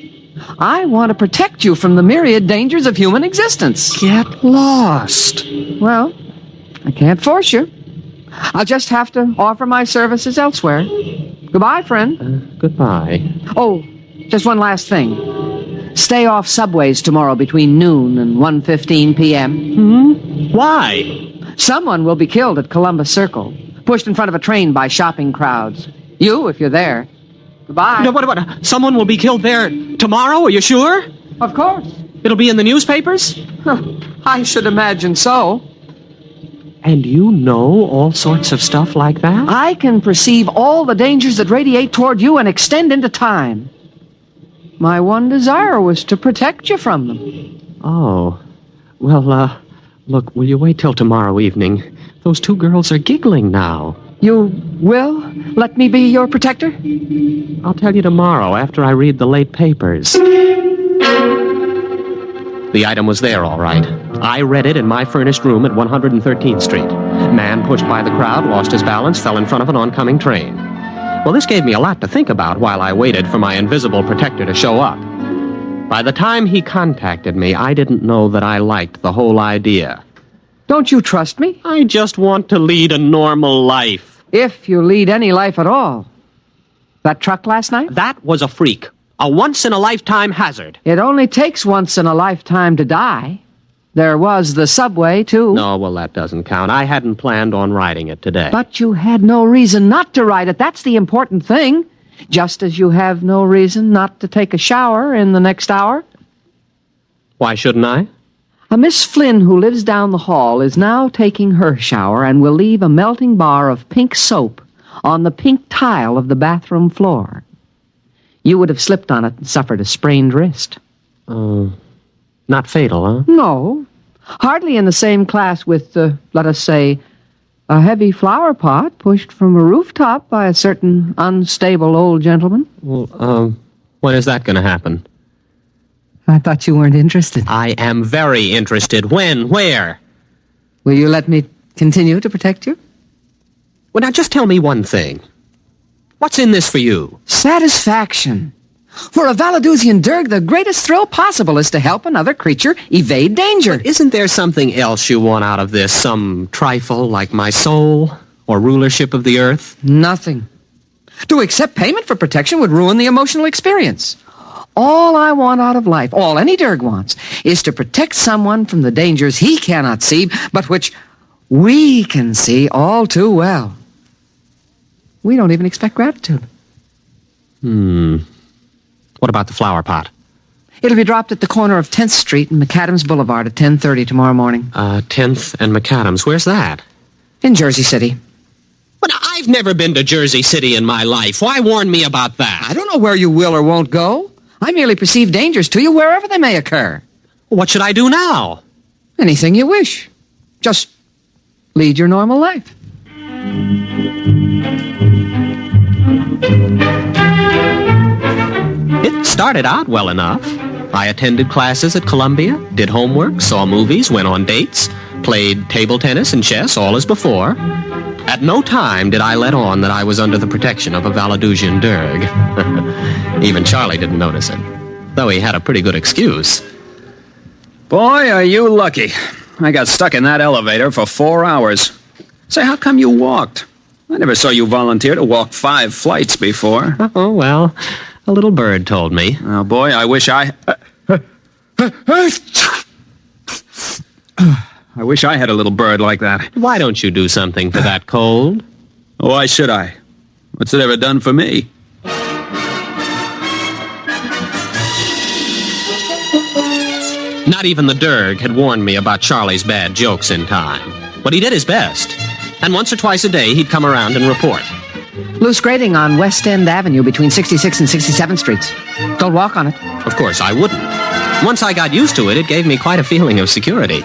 I want to protect you from the myriad dangers of human existence. Get lost. Well, I can't force you. I'll just have to offer my services elsewhere. Goodbye, friend. Goodbye. Oh, just one last thing. Stay off subways tomorrow between noon and 1:15 p.m. Why? Someone will be killed at Columbus Circle, pushed in front of a train by shopping crowds. You, if you're there. Goodbye. No, what? Someone will be killed there tomorrow? Are you sure? Of course. It'll be in the newspapers? I should imagine so. And you know all sorts of stuff like that? I can perceive all the dangers that radiate toward you and extend into time. My one desire was to protect you from them. Oh. Well, look, will you wait till tomorrow evening? Those 2 girls are giggling now. You will let me be your protector? I'll tell you tomorrow after I read the late papers. The item was there, all right. I read it in my furnished room at 113th Street. Man pushed by the crowd, lost his balance, fell in front of an oncoming train. Well, this gave me a lot to think about while I waited for my invisible protector to show up. By the time he contacted me, I didn't know that I liked the whole idea. Don't you trust me? I just want to lead a normal life. If you lead any life at all. That truck last night? That was a freak. A once-in-a-lifetime hazard. It only takes once in a lifetime to die. There was the subway, too. No, well, that doesn't count. I hadn't planned on riding it today. But you had no reason not to ride it. That's the important thing. Just as you have no reason not to take a shower in the next hour. Why shouldn't I? A Miss Flynn who lives down the hall is now taking her shower and will leave a melting bar of pink soap on the pink tile of the bathroom floor. You would have slipped on it and suffered a sprained wrist. Not fatal, huh? No. Hardly in the same class with, let us say, a heavy flower pot pushed from a rooftop by a certain unstable old gentleman. Well, when is that going to happen? I thought you weren't interested. I am very interested. When? Where? Will you let me continue to protect you? Well, now just tell me one thing. What's in this for you? Satisfaction. For a Valadusian Derg, the greatest thrill possible is to help another creature evade danger. But isn't there something else you want out of this? Some trifle like my soul or rulership of the earth? Nothing. To accept payment for protection would ruin the emotional experience. All I want out of life, all any Derg wants, is to protect someone from the dangers he cannot see, but which we can see all too well. We don't even expect gratitude. What about the flower pot? It'll be dropped at the corner of 10th Street and McAdams Boulevard at 10:30 tomorrow morning. 10th and McAdams. Where's that? In Jersey City. But I've never been to Jersey City in my life. Why warn me about that? I don't know where you will or won't go. I merely perceive dangers to you wherever they may occur. What should I do now? Anything you wish. Just lead your normal life. It started out well enough. I attended classes at Columbia, did homework, saw movies, went on dates, played table tennis and chess, all as before. At no time did I let on that I was under the protection of a Valadusian Derg. Even Charlie didn't notice it, though he had a pretty good excuse. Boy, are you lucky. I got stuck in that elevator for 4 hours. Say, how come you walked? I never saw you volunteer to walk 5 flights before. Oh, well, a little bird told me. Oh, boy, I wish I wish I had a little bird like that. Why don't you do something for that cold? Why should I? What's it ever done for me? Not even the Derg had warned me about Charlie's bad jokes in time. But he did his best. And once or twice a day, he'd come around and report. Loose grading on West End Avenue between 66th and 67th Streets. Don't walk on it. Of course, I wouldn't. Once I got used to it, it gave me quite a feeling of security.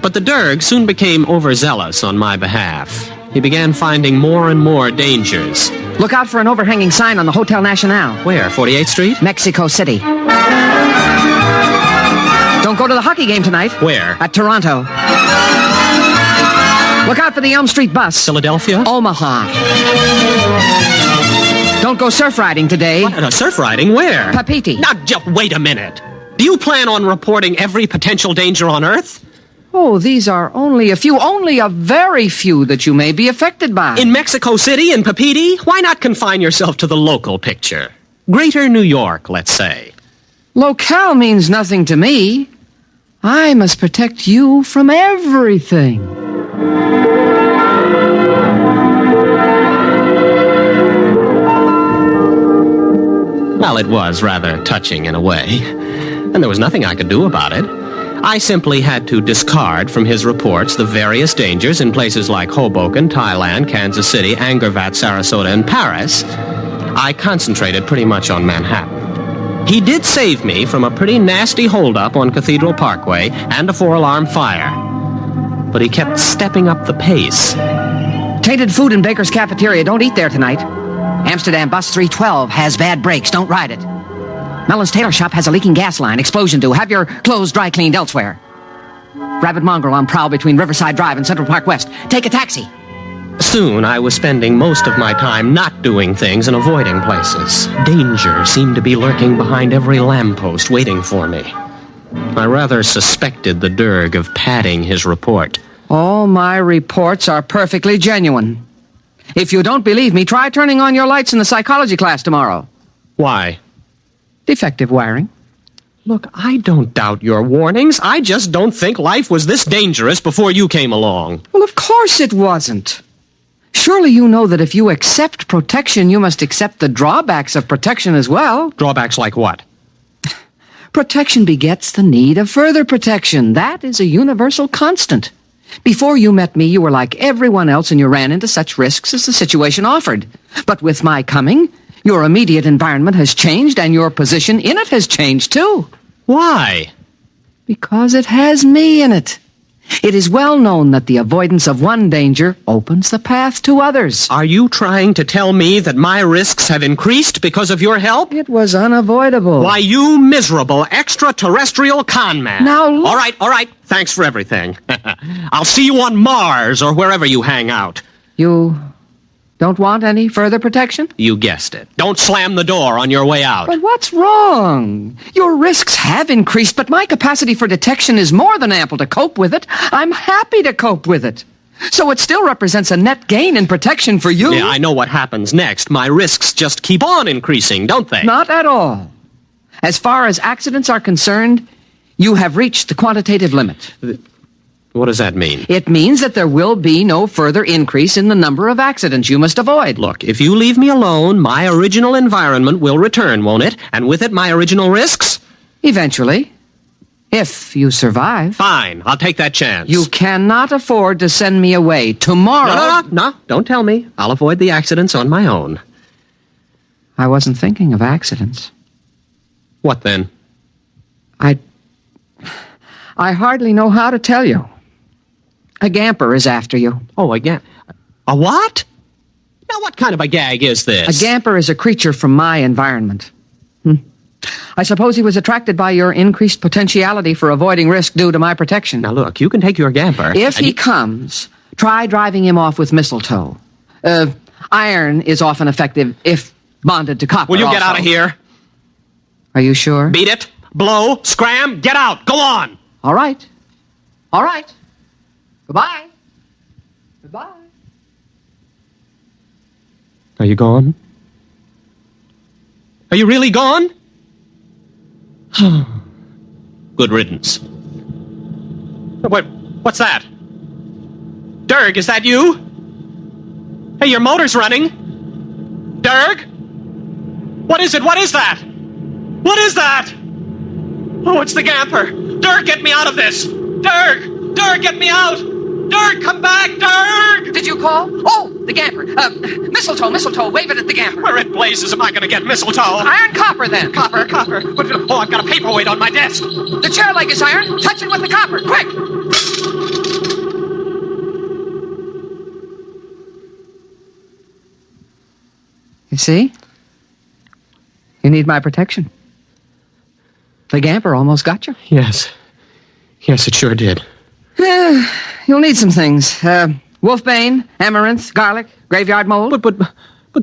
But the Derg soon became overzealous on my behalf. He began finding more and more dangers. Look out for an overhanging sign on the Hotel Nacional. Where, 48th Street? Mexico City. Don't go to the hockey game tonight. Where? At Toronto. Look out for the Elm Street bus. Philadelphia? Omaha. Don't go surf riding today. What? Surf riding? Where? Papiti. Now, just wait a minute. Do you plan on reporting every potential danger on Earth? Oh, these are only a very few that you may be affected by. In Mexico City, in Papiti? Why not confine yourself to the local picture? Greater New York, let's say. Locale means nothing to me. I must protect you from everything. Well, it was rather touching in a way, and there was nothing I could do about it. I simply had to discard from his reports the various dangers in places like Hoboken, Thailand, Kansas City, Angervat, Sarasota, and Paris. I concentrated pretty much on Manhattan. He did save me from a pretty nasty holdup on Cathedral Parkway and a 4-alarm fire. But he kept stepping up the pace. Tainted food in Baker's Cafeteria. Don't eat there tonight. Amsterdam Bus 312 has bad brakes. Don't ride it. Mellon's Tailor Shop has a leaking gas line. Explosion due. Have your clothes dry cleaned elsewhere. Rabid mongrel on prowl between Riverside Drive and Central Park West. Take a taxi. Soon I was spending most of my time not doing things and avoiding places. Danger seemed to be lurking behind every lamppost waiting for me. I rather suspected the Derg of padding his report. All my reports are perfectly genuine. If you don't believe me, try turning on your lights in the psychology class tomorrow. Why? Defective wiring. Look, I don't doubt your warnings. I just don't think life was this dangerous before you came along. Well, of course it wasn't. Surely you know that if you accept protection, you must accept the drawbacks of protection as well. Drawbacks like what? Protection begets the need of further protection. That is a universal constant. Before you met me, you were like everyone else and you ran into such risks as the situation offered. But with my coming, your immediate environment has changed and your position in it has changed too. Why? Because it has me in it. It is well known that the avoidance of one danger opens the path to others. Are you trying to tell me that my risks have increased because of your help? It was unavoidable. Why, you miserable extraterrestrial con man. Now look. All right. Thanks for everything. I'll see you on Mars or wherever you hang out. You don't want any further protection? You guessed it. Don't slam the door on your way out. But what's wrong? Your risks have increased, but my capacity for detection is more than ample to cope with it. I'm happy to cope with it. So it still represents a net gain in protection for you. Yeah, I know what happens next. My risks just keep on increasing, don't they? Not at all. As far as accidents are concerned, you have reached the quantitative limit. What does that mean? It means that there will be no further increase in the number of accidents you must avoid. Look, if you leave me alone, my original environment will return, won't it? And with it, my original risks? Eventually. If you survive. Fine, I'll take that chance. You cannot afford to send me away tomorrow. No, don't tell me. I'll avoid the accidents on my own. I wasn't thinking of accidents. What then? I hardly know how to tell you. A gamper is after you. Oh, a what? Now, what kind of a gag is this? A gamper is a creature from my environment. I suppose he was attracted by your increased potentiality for avoiding risk due to my protection. Now, look, you can take your gamper. If he comes, try driving him off with mistletoe. Iron is often effective if bonded to copper. Will you get out of here? Are you sure? Beat it. Blow. Scram. Get out. Go on. All right. Goodbye. Are you gone? Are you really gone? Good riddance. What's that? Dirk, is that you? Hey, your motor's running. Dirk? What is it? What is that? What is that? Oh, it's the gamper. Dirk, get me out of this. Dirk, get me out. Dirk, come back, Dirk! Did you call? Oh, the gamper. Mistletoe, wave it at the gamper. Where in blazes am I going to get mistletoe? Iron copper, then. Copper. Oh, I've got a paperweight on my desk. The chair leg is iron. Touch it with the copper, quick! You see? You need my protection. The gamper almost got you. Yes, it sure did. You'll need some things. Wolfbane, amaranth, garlic, graveyard mold. But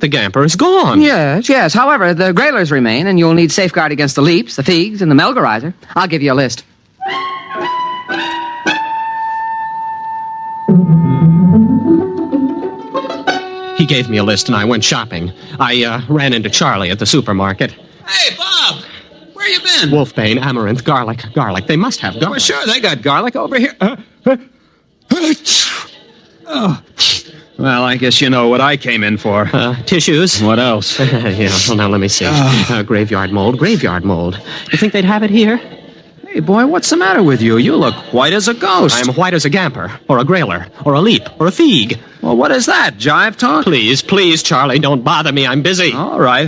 the gamper is gone. Yes. However, the grailers remain, and you'll need safeguard against the leaps, the figs, and the melgarizer. I'll give you a list. He gave me a list, and I went shopping. I ran into Charlie at the supermarket. Hey, Bob! Where you been? Wolfbane, amaranth, garlic. They must have garlic. Well, sure, they got garlic over here. Oh. Well, I guess you know what I came in for. Tissues. What else? Yeah, well, now let me see. Graveyard mold. You think they'd have it here? Hey, boy, what's the matter with you? You look white as a ghost. I'm white as a gamper, or a grailer, or a leap, or a fig. Well, what is that, jive talk? Please, Charlie, don't bother me. I'm busy. All right.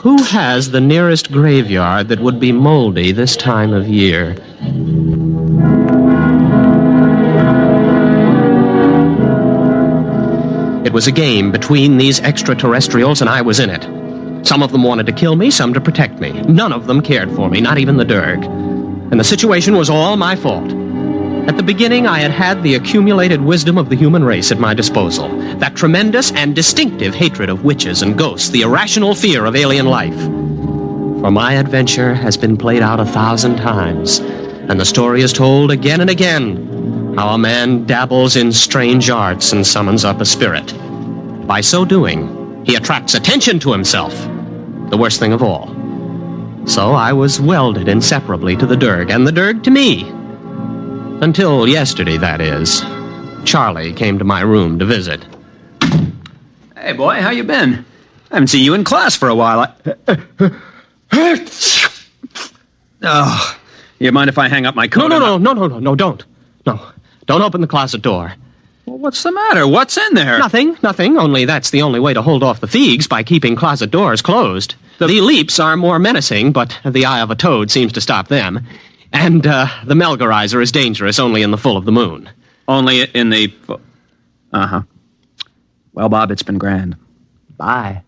Who has the nearest graveyard that would be moldy this time of year? It was a game between these extraterrestrials, and I was in it. Some of them wanted to kill me, some to protect me. None of them cared for me, not even the Derg. And the situation was all my fault. At the beginning, I had the accumulated wisdom of the human race at my disposal. That tremendous and distinctive hatred of witches and ghosts, the irrational fear of alien life. For my adventure has been played out 1,000 times, and the story is told again and again. how a man dabbles in strange arts and summons up a spirit. By so doing, he attracts attention to himself, the worst thing of all. So I was welded inseparably to the Derg, and the Derg to me. Until yesterday, that is. Charlie came to my room to visit. Hey, boy, how you been? I haven't seen you in class for a while. Oh, you mind if I hang up my coat? No, don't. No, don't open the closet door. Well, what's the matter? What's in there? Nothing, only that's the only way to hold off the thieves, by keeping closet doors closed. The leaps are more menacing, but the eye of a toad seems to stop them. And the Melgarizer is dangerous only in the full of the moon. Only in the... Uh-huh. Well, Bob, it's been grand. Bye.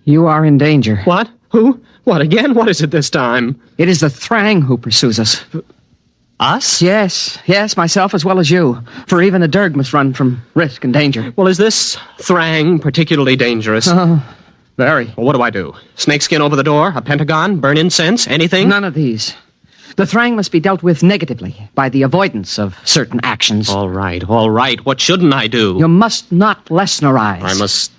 You are in danger. What? Who? What again? What is it this time? It is the Thrang who pursues us. Us? Yes, myself as well as you. For even a Derg must run from risk and danger. Well, is this Thrang particularly dangerous? Very. Well, what do I do? Snakeskin over the door? A pentagon? Burn incense? Anything? None of these. The Thrang must be dealt with negatively by the avoidance of certain actions. All right. What shouldn't I do? You must not Lesnerize. I must...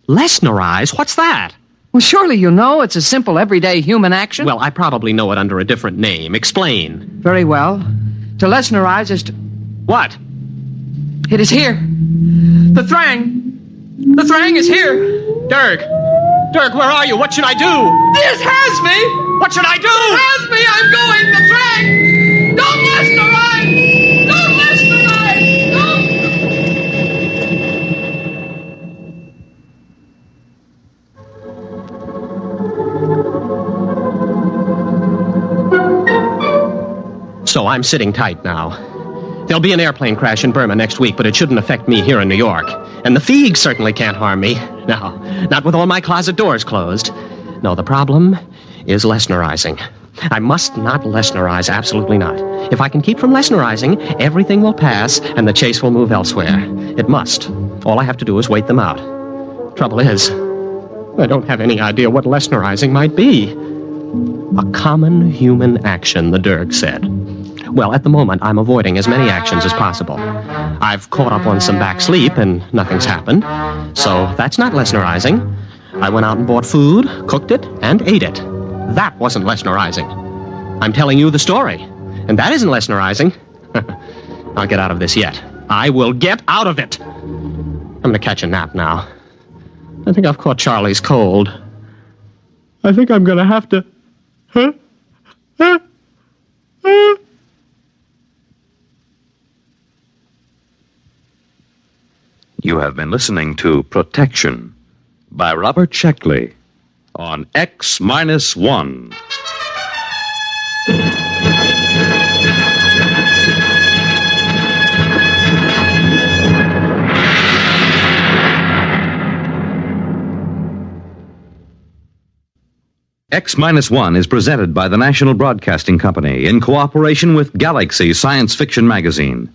Lesnerize? What's that? Well, surely you know it's a simple, everyday human action. Well, I probably know it under a different name. Explain. Very well. To Lesnerize is to... What? It is here. The Thrang. The Thrang is here. Derg, where are you? What should I do? This has me. What should I do? It has me. I'm going. The Thrang. Don't Lesnerize. Don't Lesnerize. Don't. So I'm sitting tight now. There'll be an airplane crash in Burma next week, but it shouldn't affect me here in New York. And the thieves certainly can't harm me. No, not with all my closet doors closed. No, the problem is Lesnerizing. I must not Lesnerize, absolutely not. If I can keep from Lesnerizing, everything will pass and the chase will move elsewhere. It must. All I have to do is wait them out. Trouble is, I don't have any idea what Lesnerizing might be. A common human action, the Derg said. Well, at the moment, I'm avoiding as many actions as possible. I've caught up on some back sleep, and nothing's happened. So that's not Lesnerizing. I went out and bought food, cooked it, and ate it. That wasn't Lesnerizing. I'm telling you the story, and that isn't Lesnerizing. I'll get out of this yet. I will get out of it. I'm going to catch a nap now. I think I've caught Charlie's cold. I think I'm going to have to... You have been listening to Protection by Robert Sheckley on X-1. X-1 is presented by the National Broadcasting Company in cooperation with Galaxy Science Fiction Magazine,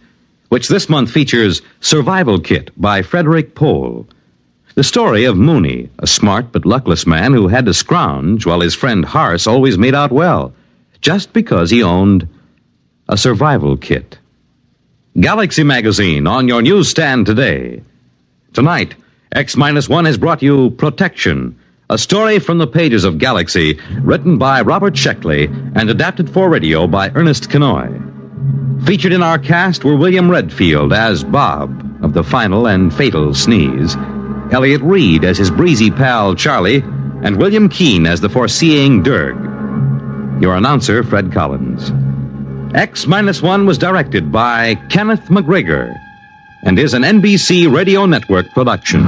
which this month features Survival Kit by Frederick Pohl. The story of Mooney, a smart but luckless man who had to scrounge while his friend Harse always made out well, just because he owned a survival kit. Galaxy Magazine on your newsstand today. Tonight, X-1 has brought you Protection, a story from the pages of Galaxy, written by Robert Sheckley and adapted for radio by Ernest Kenoy. Featured in our cast were William Redfield as Bob of the Final and Fatal Sneeze, Elliot Reed as his breezy pal Charlie, and William Keane as the foreseeing Derg. Your announcer, Fred Collins. X-1 was directed by Kenneth McGregor and is an NBC Radio Network production.